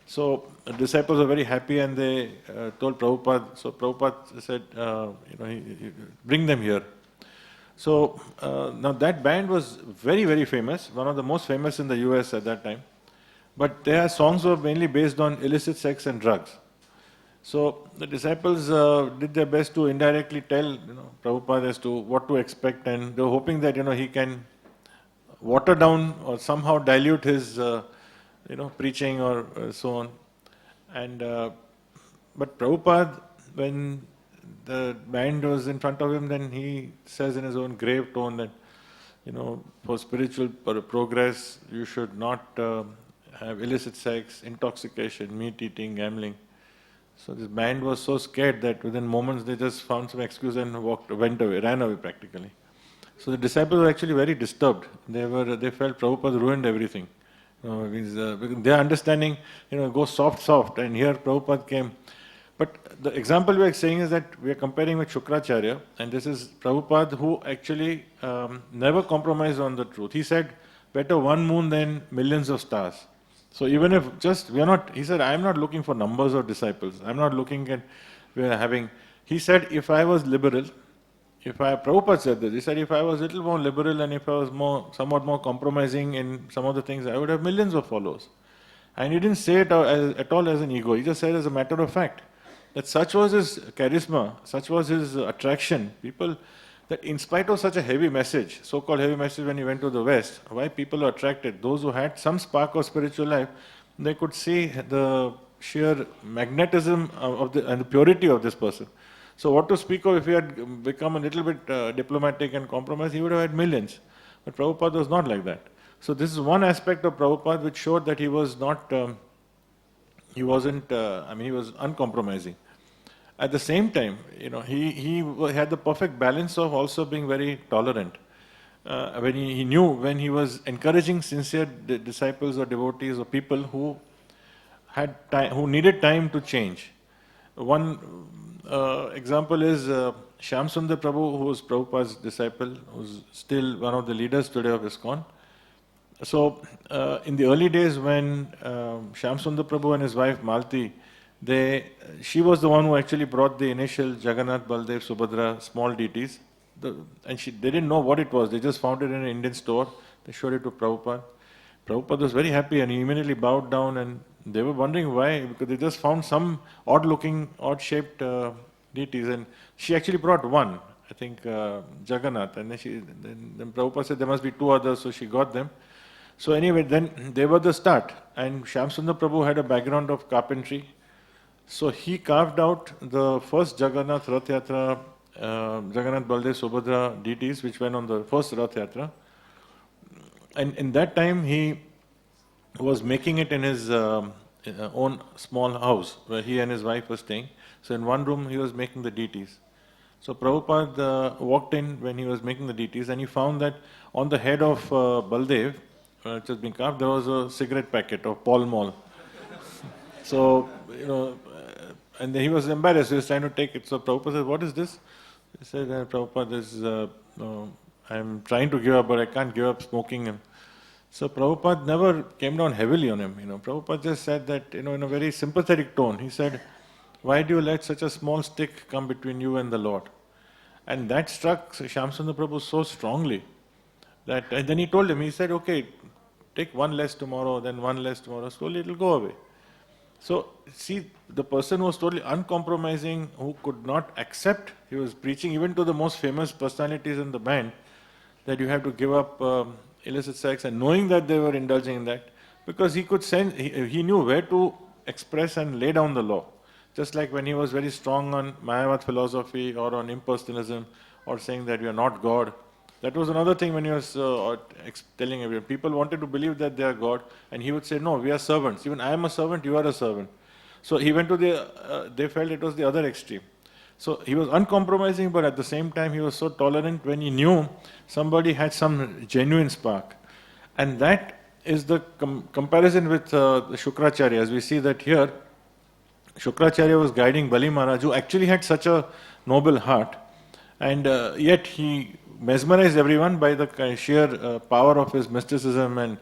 So the disciples were very happy and they told Prabhupada. So Prabhupada said, bring them here. So now that band was very, very famous, one of the most famous in the US at that time. But their songs were mainly based on illicit sex and drugs. So the disciples did their best to indirectly tell Prabhupada as to what to expect, and they were hoping that he can water down or somehow dilute his preaching or so on. And but Prabhupada, when the band was in front of him, then he says in his own grave tone that for spiritual progress you should not have illicit sex, intoxication, meat eating, gambling. So this band was so scared that within moments they just found some excuse and ran away practically. So the disciples were actually very disturbed. They felt Prabhupada ruined everything. Their understanding, go soft, and here Prabhupada came. But the example we are saying is that we are comparing with Shukracharya, and this is Prabhupada who actually never compromised on the truth. He said, better one moon than millions of stars. So even if he said, I am not looking for numbers of disciples. I am not looking at, he said, if I was liberal, Prabhupada said this, he said, if I was a little more liberal and if I was somewhat more compromising in some of the things, I would have millions of followers. And he didn't say it at all as an ego. He just said as a matter of fact, that such was his charisma, such was his attraction. People, that in spite of such a heavy message, so-called heavy message when he went to the West, why people were attracted? Those who had some spark of spiritual life, they could see the sheer magnetism and the purity of this person. So what to speak of if he had become a little bit diplomatic and compromised, he would have had millions. But Prabhupada was not like that. So this is one aspect of Prabhupada which showed that he was not, he was uncompromising. At the same time, he had the perfect balance of also being very tolerant. When he knew when he was encouraging sincere disciples or devotees or people who had time, who needed time to change. One example is Shyam Sundar Prabhu, who was Prabhupada's disciple, who's still one of the leaders today of ISKCON. So in the early days when Shyam Sundar Prabhu and his wife Malti, she was the one who actually brought the initial Jagannath, Baldev, Subhadra small deities. They didn't know what it was. They just found it in an Indian store. They showed it to Prabhupada. Prabhupada was very happy and he immediately bowed down, and they were wondering why, because they just found some odd-looking, odd-shaped deities, and she actually brought one, I think Jagannath, and then Prabhupada said there must be 2 others, so she got them. So anyway, then they were the start, and Shyam Sundar Prabhu had a background of carpentry. So he carved out the first Jagannath Rath Yatra, Jagannath, Baldev, Subhadra deities which went on the first Rath Yatra. And in that time he was making it in his own small house where he and his wife were staying. So in one room he was making the deities. So Prabhupada walked in when he was making the deities, and he found that on the head of Baldev, which was being carved, there was a cigarette packet of Pall Mall. So, and he was embarrassed, he was trying to take it. So Prabhupada said, what is this? He said, Prabhupada, this is, I'm trying to give up, but I can't give up smoking. So Prabhupada never came down heavily on him. Prabhupada just said that, in a very sympathetic tone. He said, why do you let such a small stick come between you and the Lord? And that struck Shyam Sundar Prabhu so strongly that, and then he told him, he said, okay, take one less tomorrow, then one less tomorrow, slowly it will go away. So, see, the person was totally uncompromising, who could not accept, he was preaching even to the most famous personalities in the band, that you have to give up illicit sex, and knowing that they were indulging in that, because he could sense, he knew where to express and lay down the law. Just like when he was very strong on Mayavad philosophy or on impersonalism, or saying that you are not God. That was another thing when he was telling everyone. People wanted to believe that they are God, and he would say, no, we are servants. Even I am a servant, you are a servant. So he went to they felt it was the other extreme. So he was uncompromising, but at the same time he was so tolerant when he knew somebody had some genuine spark. And that is the comparison with the Shukracharya. As we see that here, Shukracharya was guiding Bali Maharaj, who actually had such a noble heart, and yet he mesmerized everyone by the sheer power of his mysticism, and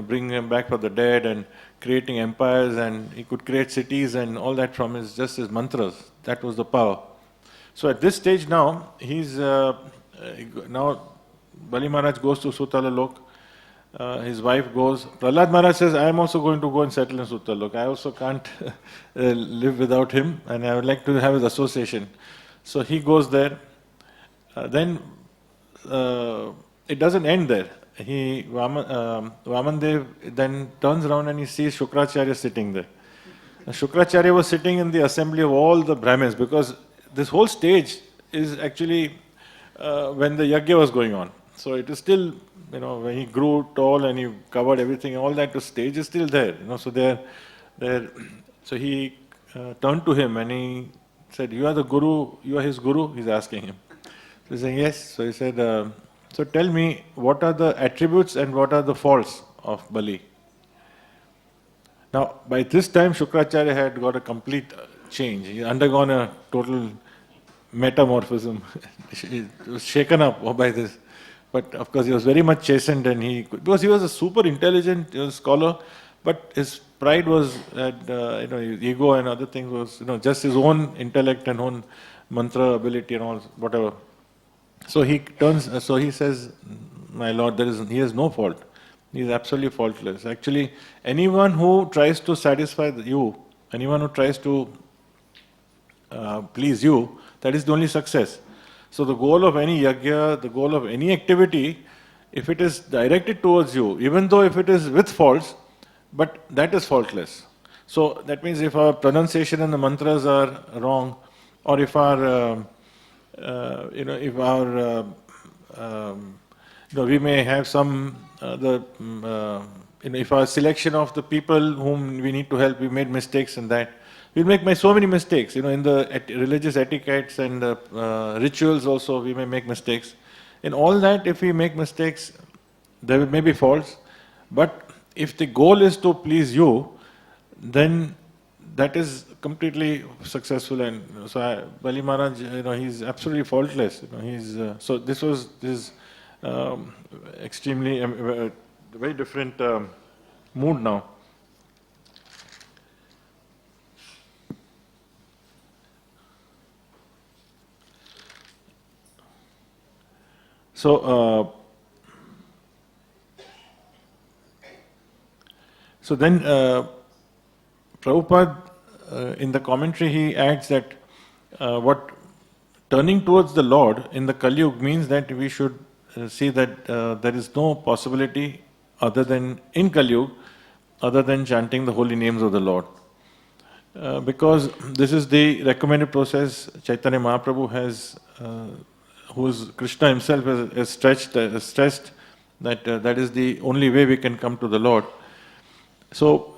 bringing him back from the dead and creating empires, and he could create cities and all that from just his mantras. That was the power. So at this stage now, now Bali Maharaj goes to Sutala Lok. His wife goes. Prahlad Maharaj says, I am also going to go and settle in Sutala Lok. I also can't live without him, and I would like to have his association. So he goes there. Then it doesn't end there. Vamandev then turns around and he sees Shukracharya sitting there. Shukracharya was sitting in the assembly of all the Brahmins, because this whole stage is actually when the yajna was going on. So it is still, when he grew tall and he covered everything, all that stage is still there. So So he turned to him and he said, "You are the guru. You are his guru." He's asking him. So he's saying, "Yes." So he said, "So tell me, what are the attributes and what are the faults of Bali?" Now, by this time, Shukracharya had got a complete change. He had undergone a total metamorphism. He was shaken up by this. But of course, he was very much chastened, and because he was a super intelligent scholar, but his pride was, his ego and other things was, just his own intellect and own mantra ability and all, whatever. So he says, "My Lord, he has no fault. He is absolutely faultless." Actually, anyone who tries to satisfy you, anyone who tries to please you, that is the only success. So the goal of any yajna, the goal of any activity, if it is directed towards you, even though if it is with faults, but that is faultless. So that means if our pronunciation and the mantras are wrong, or if our we may have some if our selection of the people whom we need to help, we made mistakes in that. We make so many mistakes, in the religious etiquettes and rituals also we may make mistakes. In all that, if we make mistakes, there may be faults, but if the goal is to please you, then that is completely successful. And so Bali Maharaj, he's absolutely faultless. So this was extremely very different mood now. So then Prabhupada, in the commentary, he adds that what turning towards the Lord in the Kali Yuga means that we should see that there is no possibility other than in Kali Yuga, other than chanting the holy names of the Lord. Because this is the recommended process. Chaitanya Mahaprabhu has, who is Krishna himself, has stressed that that is the only way we can come to the Lord. So,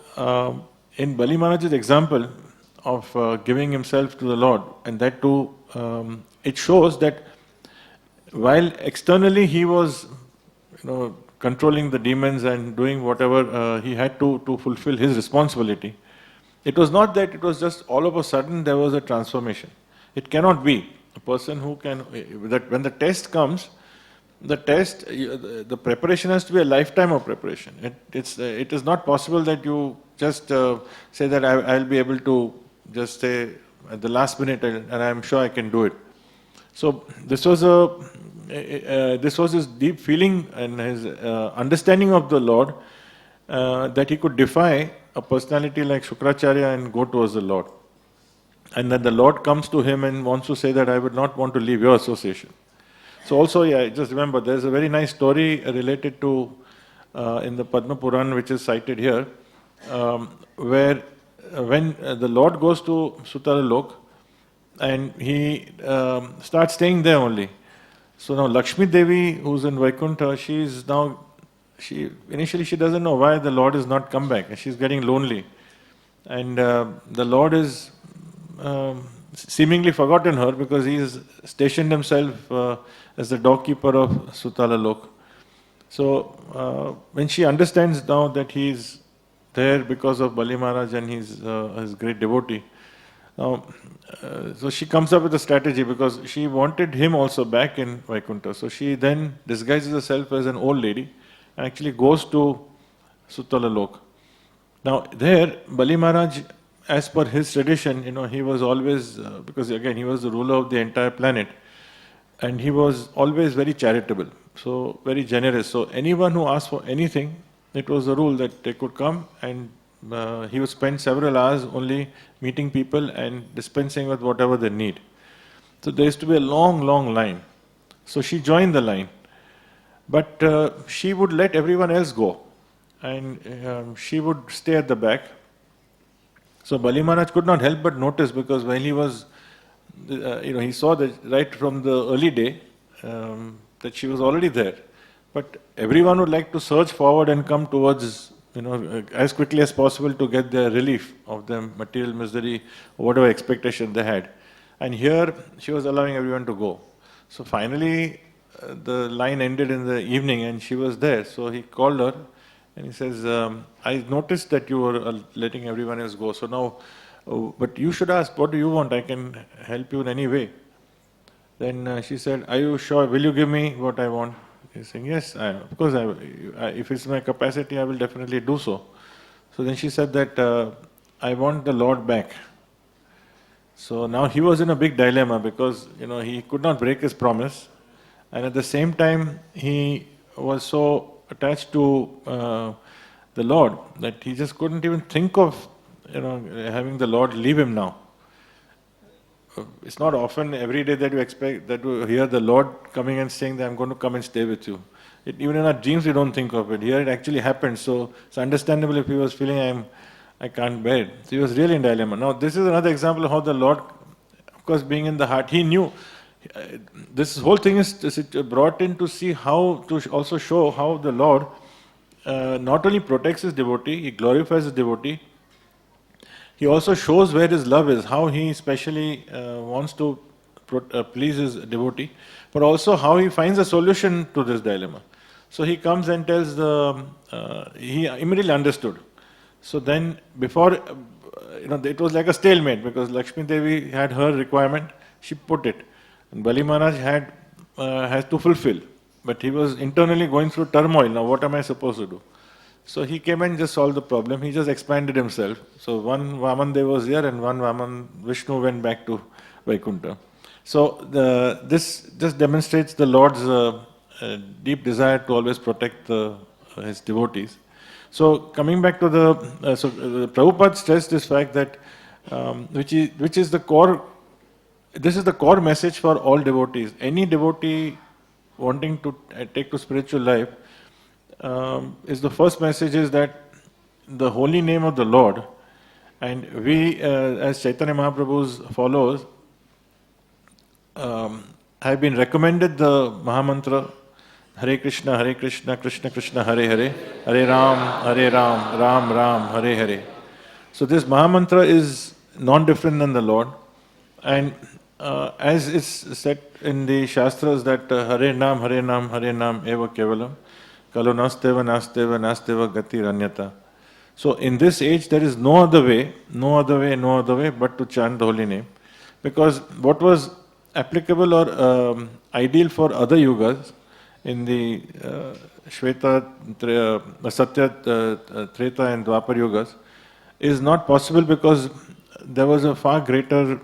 in Bali Maharaj's example of giving himself to the Lord, and that too, it shows that while externally he was, controlling the demons and doing whatever he had to fulfill his responsibility, it was not that it was just all of a sudden there was a transformation. It cannot be. A person who can, that when the test comes, the preparation has to be a lifetime of preparation. It is not possible that you just say that I'll be able to just say at the last minute and I'm sure I can do it. So this was his deep feeling and his understanding of the Lord, that he could defy a personality like Shukracharya and go towards the Lord. And then the Lord comes to him and wants to say that I would not want to leave your association. So also, yeah, just remember, there's a very nice story related to in the Padma Puran, which is cited here, where when the Lord goes to Sutara Lok and he starts staying there only. So now Lakshmi Devi, who's in Vaikuntha, initially she doesn't know why the Lord has not come back, and she's getting lonely. And the Lord is seemingly forgotten her because he's stationed himself as the doorkeeper of Sutala Lok. So when she understands now that he's there because of Bali Maharaj and he's his great devotee, now, so she comes up with a strategy because she wanted him also back in Vaikuntha. So she then disguises herself as an old lady and actually goes to Sutala Lok. Now there, Bali Maharaj, as per his tradition, he was always, because again he was the ruler of the entire planet, and he was always very charitable, so very generous. So anyone who asked for anything, it was the rule that they could come, and he would spend several hours only meeting people and dispensing with whatever they need. So there used to be a long, long line. So she joined the line, but she would let everyone else go, and she would stay at the back. So Bali Maharaj could not help but notice, because when he was, he saw that right from the early day that she was already there. But everyone would like to surge forward and come towards, as quickly as possible to get the relief of the material misery, or whatever expectation they had. And here she was allowing everyone to go. So finally, the line ended in the evening and she was there. So he called her and he says, I noticed that you were letting everyone else go. So now, but you should ask, what do you want? I can help you in any way. Then she said, are you sure? Will you give me what I want? He's saying, yes, of course, if it's my capacity, I will definitely do so. So then she said that, I want the Lord back. So now he was in a big dilemma, because he could not break his promise, and at the same time he was so attached to the Lord that he just couldn't even think of having the Lord leave him now. It's not often every day that you expect that you hear the Lord coming and saying that I'm going to come and stay with you. Even in our dreams we don't think of it. Here it actually happened. So it's understandable if he was feeling I can't bear it. So he was really in dilemma. Now this is another example of how the Lord, of course, being in the heart, he knew. This whole thing is brought in to see how, to also show how the Lord not only protects his devotee, he glorifies his devotee, he also shows where his love is, how he especially wants to please his devotee, but also how he finds a solution to this dilemma. So he comes and tells he immediately understood. So then before, it was like a stalemate, because Lakshmi Devi had her requirement, she put it. And Bali Maharaj has to fulfill, but he was internally going through turmoil. Now what am I supposed to do? So he came and just solved the problem. He just expanded himself. So one Vaman Dev was here and one Vaman Vishnu went back to Vaikuntha. So this just demonstrates the Lord's deep desire to always protect his devotees. So coming back to Prabhupada stressed this fact that which is the core. This is the core message for all devotees. Any devotee wanting to take to spiritual life, is the first message is that the holy name of the Lord, and we as Chaitanya Mahaprabhu's followers have been recommended the Mahamantra Hare Krishna, Krishna Krishna, Hare Hare, Hare Ram, Ram Ram, Hare Hare. So this Mahamantra is non-different than the Lord, and as is said in the Shastras that Hare Nam, Hare Nam, Hare Nam eva kevalam, Kalo nasteva, nasteva, nasteva gati ranyata. So in this age there is no other way but to chant the holy name. Because what was applicable or ideal for other yugas in the Shveta, Satya, Treta and Dwapar yugas is not possible, because there was a far greater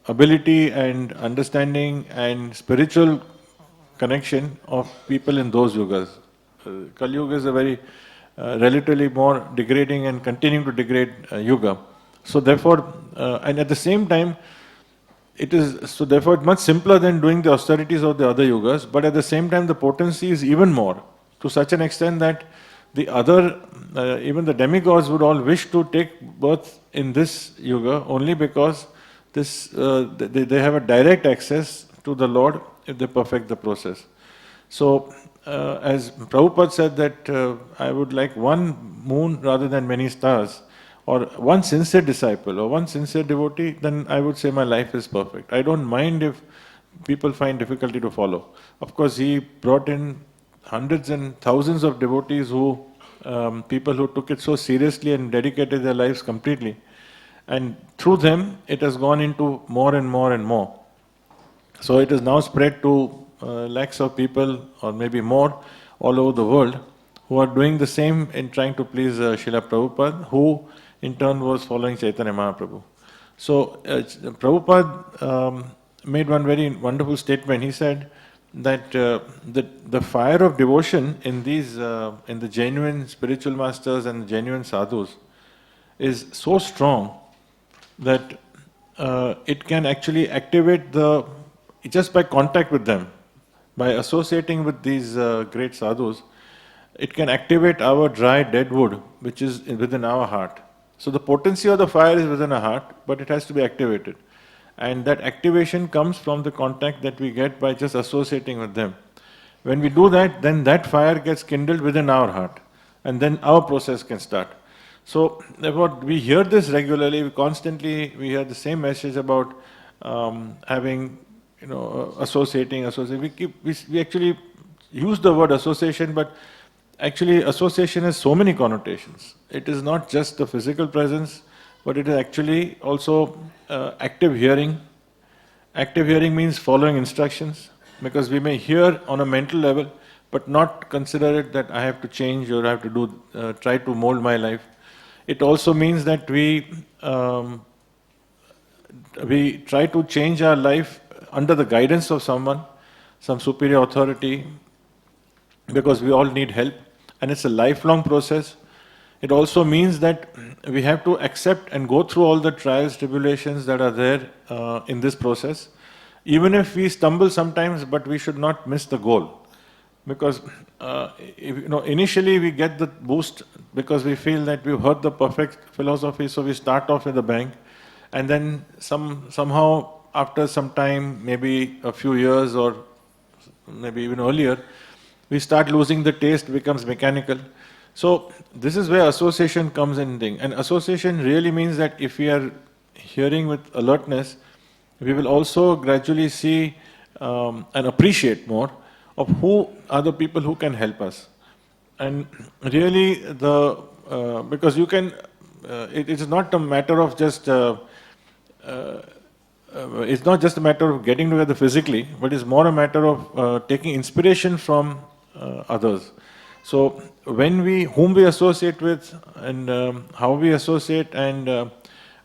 ability and understanding and spiritual connection of people in those yugas Kali Yuga is a very relatively more degrading and continuing to degrade Yuga. So therefore, and at the same time, therefore it's much simpler than doing the austerities of the other yugas, but at the same time the potency is even more, to such an extent that the other, even the demigods would all wish to take birth in this yuga only because they have a direct access to the Lord if they perfect the process. So, as Prabhupada said that I would like one moon rather than many stars, or one sincere disciple or one sincere devotee, then I would say my life is perfect. I don't mind if people find difficulty to follow. Of course, he brought in hundreds and thousands of devotees people who took it so seriously and dedicated their lives completely. And through them, it has gone into more and more and more. So it is now spread to lakhs of people, or maybe more, all over the world, who are doing the same in trying to please Srila Prabhupada, who in turn was following Chaitanya Mahaprabhu. So Prabhupada made one very wonderful statement. He said that the fire of devotion in the genuine spiritual masters and genuine sadhus is so strong that it can actually activate just by contact with them, by associating with these great sadhus, it can activate our dry dead wood which is within our heart. So the potency of the fire is within our heart, but it has to be activated. And that activation comes from the contact that we get by just associating with them. When we do that, then that fire gets kindled within our heart, and then our process can start. So therefore, we hear this regularly. We hear the same message about having, associating. We actually use the word association, but actually association has so many connotations. It is not just the physical presence, but it is actually also active hearing. Active hearing means following instructions, because we may hear on a mental level, but not consider it that I have to change or I have to try to mold my life. It also means that we try to change our life under the guidance of someone, some superior authority, because we all need help, and it's a lifelong process. It also means that we have to accept and go through all the trials, tribulations that are there in this process. Even if we stumble sometimes, but we should not miss the goal. Because initially we get the boost because we feel that we've heard the perfect philosophy, so we start off with a bang, and then somehow after some time, maybe a few years or maybe even earlier, we start losing the taste, becomes mechanical. So this is where association comes in. And association really means that if we are hearing with alertness, we will also gradually see and appreciate more of who are the people who can help us. And really, because you can, it is not a matter of just, it's not just a matter of getting together physically, but it's more a matter of taking inspiration from others. So whom we associate with, and how we associate, and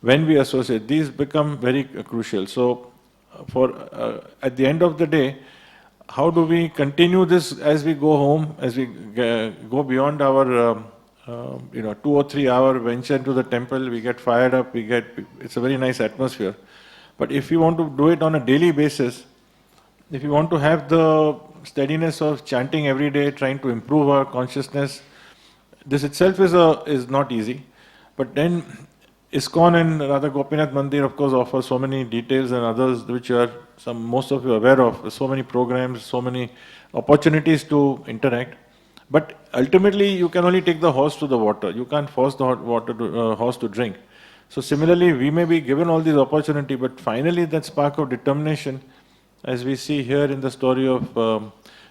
when we associate, these become very crucial. So at the end of the day, how do we continue this as we go home, as we go beyond our 2 or 3 hour venture into the temple? We get fired up, it's a very nice atmosphere. But if you want to do it on a daily basis, if you want to have the steadiness of chanting every day, trying to improve our consciousness, this itself is not easy. But then ISKCON and Radha Gopinath Mandir, of course, offer so many details and others which most of you are aware of. So many programs, so many opportunities to interact. But ultimately, you can only take the horse to the water. You can't force the horse to drink. So similarly, we may be given all these opportunities, but finally that spark of determination, as we see here in the story of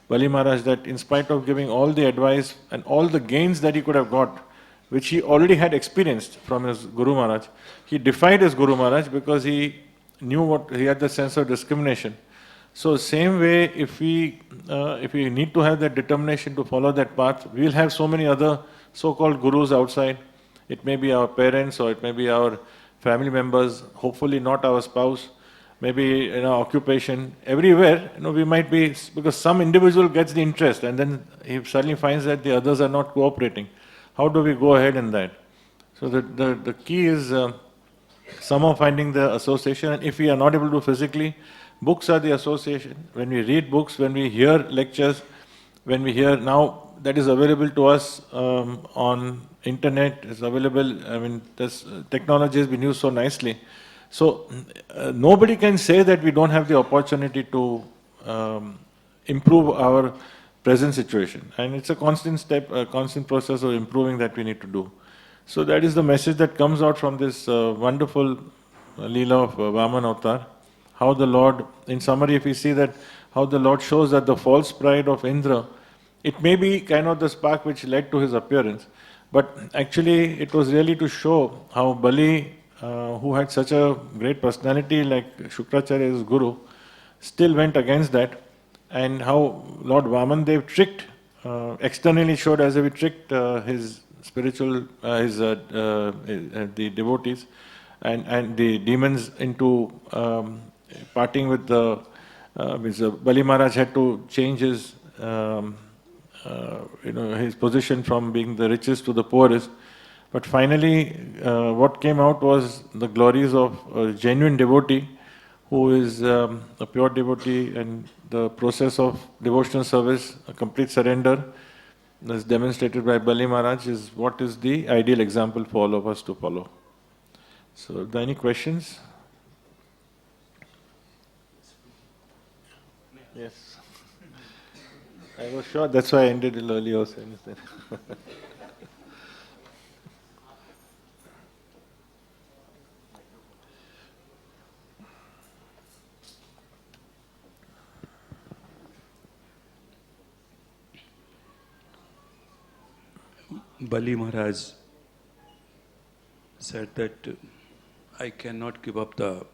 Bali Maharaj, that in spite of giving all the advice and all the gains that he could have got, which he already had experienced from his Guru Maharaj, he defied his Guru Maharaj because he knew he had the sense of discrimination. So same way, if we need to have that determination to follow that path, we will have so many other so-called gurus outside. It may be our parents, or it may be our family members, hopefully not our spouse. maybe occupation, everywhere, we might be, because some individual gets the interest and then he suddenly finds that the others are not cooperating. How do we go ahead in that? So the key is somehow finding the association, and if we are not able to physically, books are the association. When we read books, when we hear lectures, when we hear now, that is available to us on internet, is available, this technology has been used so nicely. So nobody can say that we don't have the opportunity to improve our present situation, and it's a constant step, a constant process of improving that we need to do. So that is the message that comes out from this wonderful Leela of Vamana Avatar. How the Lord, in summary, if we see that, how the Lord shows that the false pride of Indra, it may be kind of the spark which led to his appearance, but actually it was really to show how Bali, who had such a great personality like Shukracharya, his guru, still went against that, and how Lord Vamandev tricked, externally showed as if he tricked his spiritual, the devotees and the demons into parting with the, Bali Maharaj had to change his, his position from being the richest to the poorest. But finally, what came out was the glories of a genuine devotee who is a pure devotee, and the process of devotional service, a complete surrender, as demonstrated by Bali Maharaj, is what is the ideal example for all of us to follow. So, are there any questions? Yes. I was sure, that's why I ended it early also. Bali Maharaj said that I cannot give up the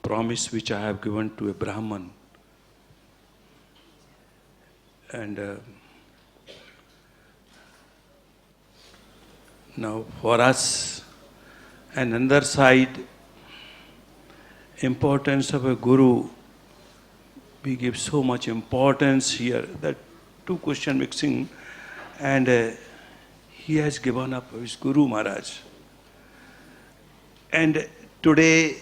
promise which I have given to a Brahman. And now for us, and another side, importance of a guru, we give so much importance here that two questions mixing, and he has given up his Guru Maharaj. And today,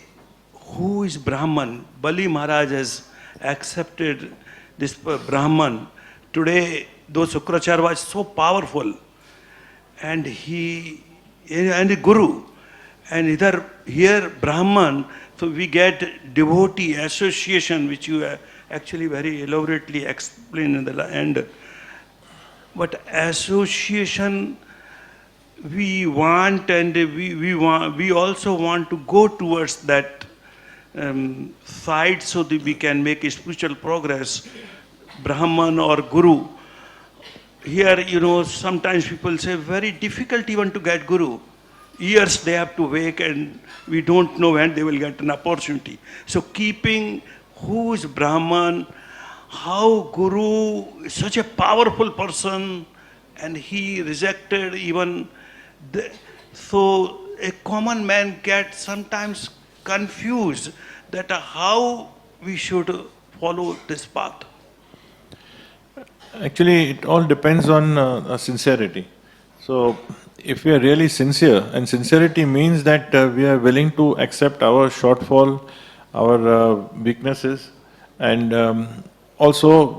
who is Brahman? Bali Maharaj has accepted this Brahman. Today, though Shukracharya was so powerful, and a Guru, and either here Brahman, so we get devotee association, which you actually very elaborately explained in the end. But association we want, and we also want to go towards that side so that we can make a spiritual progress, Brahman or Guru. Here, sometimes people say very difficult even to get Guru. Years they have to wait, and we don't know when they will get an opportunity. So keeping who is Brahman, how Guru is such a powerful person, and he rejected even so a common man gets sometimes confused that how we should follow this path. Actually, it all depends on sincerity. So, if we are really sincere, and sincerity means that we are willing to accept our shortfall, our weaknesses, and also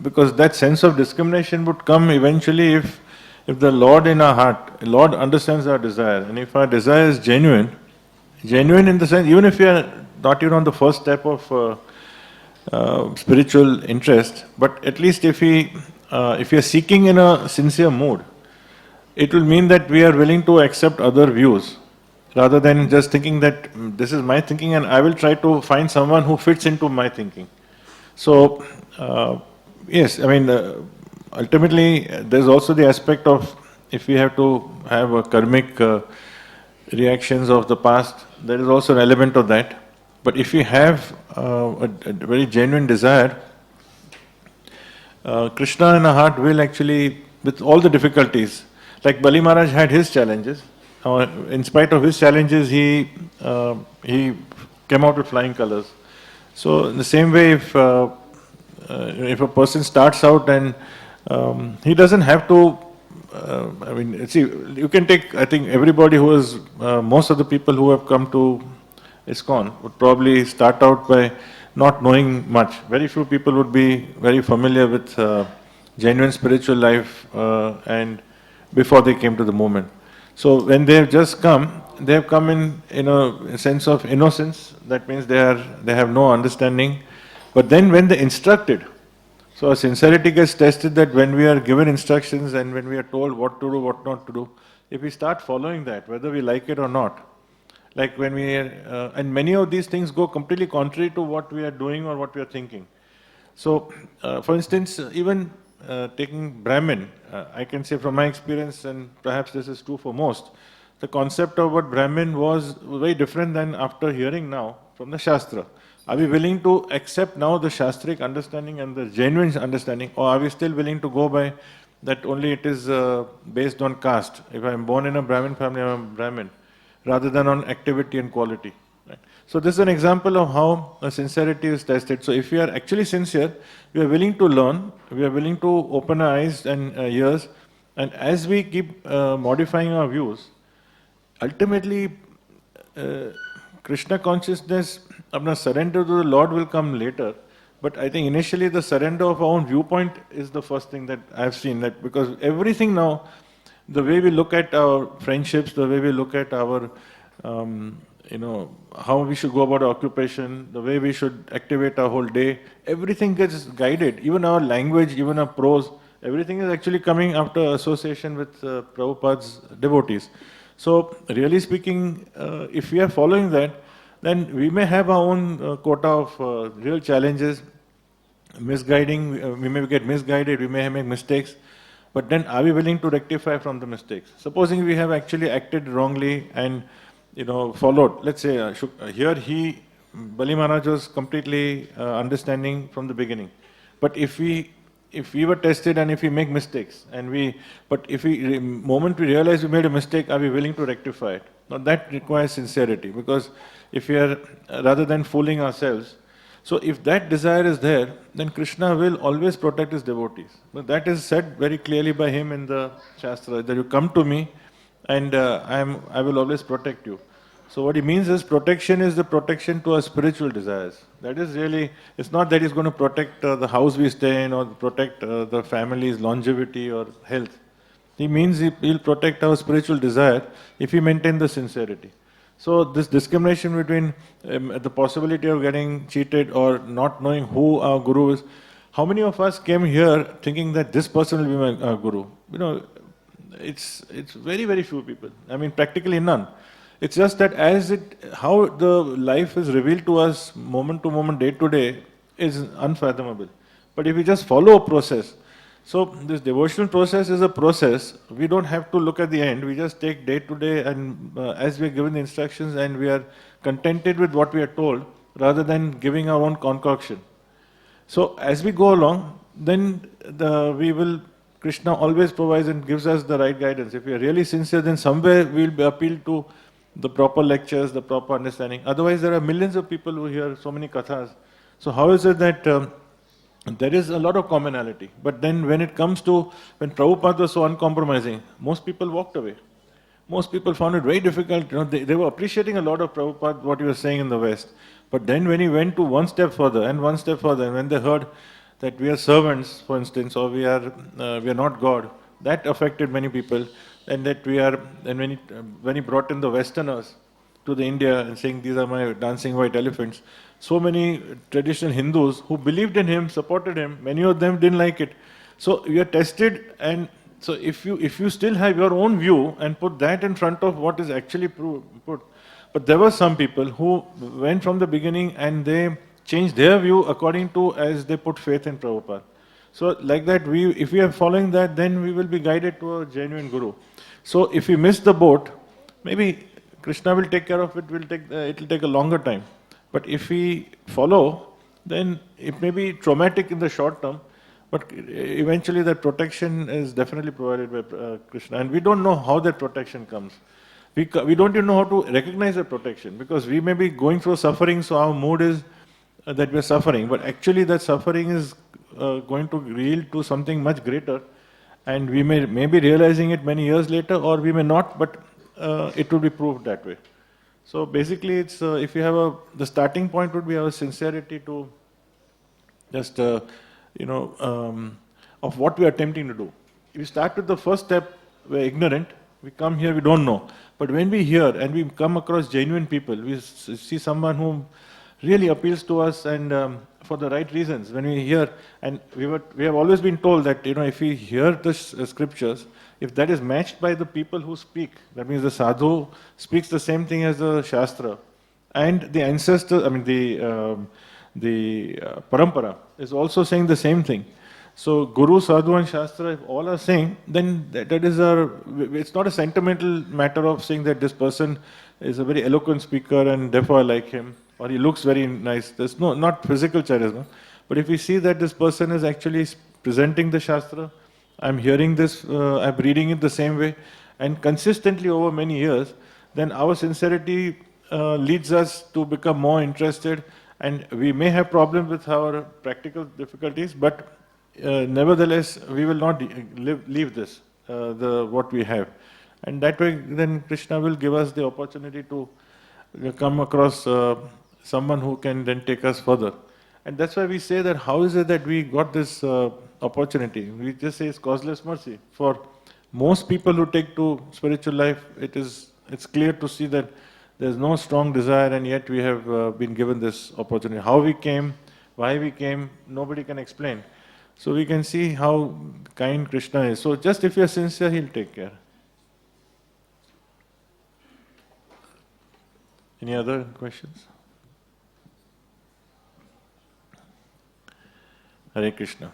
because that sense of discrimination would come eventually if the Lord in our heart, Lord understands our desire, and if our desire is genuine in the sense, even if we are not even on the first step of spiritual interest, but at least if we are seeking in a sincere mood, it will mean that we are willing to accept other views, rather than just thinking that this is my thinking and I will try to find someone who fits into my thinking. So, yes, ultimately there's also the aspect of, if we have to have a karmic reactions of the past, there is also an element of that. But if we have a very genuine desire, Krishna in our heart will actually, with all the difficulties, like Bali Maharaj had his challenges. In spite of his challenges, he came out with flying colors. So in the same way, if a person starts out and he doesn't have to, I mean, see, you can take, I think everybody who is, most of the people who have come to ISKCON would probably start out by not knowing much. Very few people would be very familiar with genuine spiritual life and before they came to the movement. So when they have just come, they have come in a sense of innocence. That means they have no understanding. But then when they instructed, so our sincerity gets tested that when we are given instructions and when we are told what to do, what not to do, if we start following that, whether we like it or not, like when we are, and many of these things go completely contrary to what we are doing or what we are thinking. So, for instance, even taking Brahmin, I can say from my experience, and perhaps this is true for most, the concept of what Brahmin was very different than after hearing now from the Shastra. Are we willing to accept now the Shastric understanding and the genuine understanding, or are we still willing to go by that only it is based on caste? If I am born in a Brahmin family, I am a Brahmin, rather than on activity and quality. Right? So this is an example of how sincerity is tested. So if we are actually sincere, we are willing to learn, we are willing to open our eyes and ears, and as we keep modifying our views, ultimately Krishna consciousness, apna surrender to the Lord will come later, but I think initially the surrender of our own viewpoint is the first thing that I have seen, that because everything now, the way we look at our friendships, the way we look at our, how we should go about our occupation, the way we should activate our whole day, everything gets guided. Even our language, even our prose, everything is actually coming after association with Prabhupada's devotees. So, really speaking, if we are following that, then we may have our own quota of real challenges, misguiding, we may get misguided, we may make mistakes. But then are we willing to rectify from the mistakes? Supposing we have actually acted wrongly and followed, let's say here Bali Maharaj was completely understanding from the beginning. But if we were tested and if we make mistakes moment we realize we made a mistake, are we willing to rectify it? Now that requires sincerity, because if we are, rather than fooling ourselves, so if that desire is there, then Krishna will always protect his devotees. But that is said very clearly by him in the Shastra, that you come to me and I will always protect you. So what he means is protection is the protection to our spiritual desires. That is really, it's not that he's going to protect the house we stay in or protect the family's longevity or health. He means he'll protect our spiritual desire if we maintain the sincerity. So this discrimination between the possibility of getting cheated or not knowing who our guru is, how many of us came here thinking that this person will be my guru? It's very, very few people. I mean, practically none. It's just that how the life is revealed to us moment to moment, day to day, is unfathomable. But if we just follow a process, so this devotional process is a process. We don't have to look at the end. We just take day to day, and as we are given the instructions, and we are contented with what we are told, rather than giving our own concoction. So as we go along, then Krishna always provides and gives us the right guidance. If we are really sincere, then somewhere we will be appealed to the proper lectures, the proper understanding. Otherwise, there are millions of people who hear so many kathas. So how is it that there is a lot of commonality? But then when it comes to, when Prabhupada was so uncompromising, most people walked away. Most people found it very difficult. They were appreciating a lot of Prabhupada, what he was saying in the West. But then when he went to one step further, and when they heard that we are servants, for instance, or we are not God, that affected many people. And that when he brought in the Westerners to the India and saying, these are my dancing white elephants, so many traditional Hindus who believed in him, supported him, many of them didn't like it. So we are tested, and so if you still have your own view and put that in front of what is actually put, but there were some people who went from the beginning and they changed their view according to as they put faith in Prabhupada. So like that, if we are following that, then we will be guided to a genuine guru. So if we miss the boat, maybe Krishna will take care of it. It will take a longer time. But if we follow, then it may be traumatic in the short term, but eventually that protection is definitely provided by Krishna. And we don't know how that protection comes. we don't even know how to recognize the protection, because we may be going through suffering, so our mood is that we are suffering, but actually that suffering is going to yield to something much greater, and we may be realizing it many years later, or we may not, but it will be proved that way. So basically, it's if you have the starting point would be our sincerity to just of what we are attempting to do. If we start with the first step, we're ignorant. We come here, we don't know. But when we hear and we come across genuine people, we see someone who really appeals to us, and for the right reasons. When we hear, and we have always been told that if we hear the scriptures, if that is matched by the people who speak, that means the sadhu speaks the same thing as the shastra, and the ancestor, the parampara is also saying the same thing. So Guru, Sadhu and Shastra, if all are saying, then that is it's not a sentimental matter of saying that this person is a very eloquent speaker and therefore I like him, or he looks very nice. There's not physical charisma. But if we see that this person is actually presenting the Shastra, I'm hearing this, I'm reading it the same way, and consistently over many years, then our sincerity leads us to become more interested, and we may have problems with our practical difficulties, but nevertheless, we will not leave this, what we have. And that way, then Krishna will give us the opportunity to come across someone who can then take us further. And that's why we say that how is it that we got this opportunity? We just say it's causeless mercy. For most people who take to spiritual life, it's clear to see that there's no strong desire, and yet we have been given this opportunity. How we came, why we came, nobody can explain. So we can see how kind Krishna is. So just if you're sincere, he'll take care. Any other questions? Hare Krishna.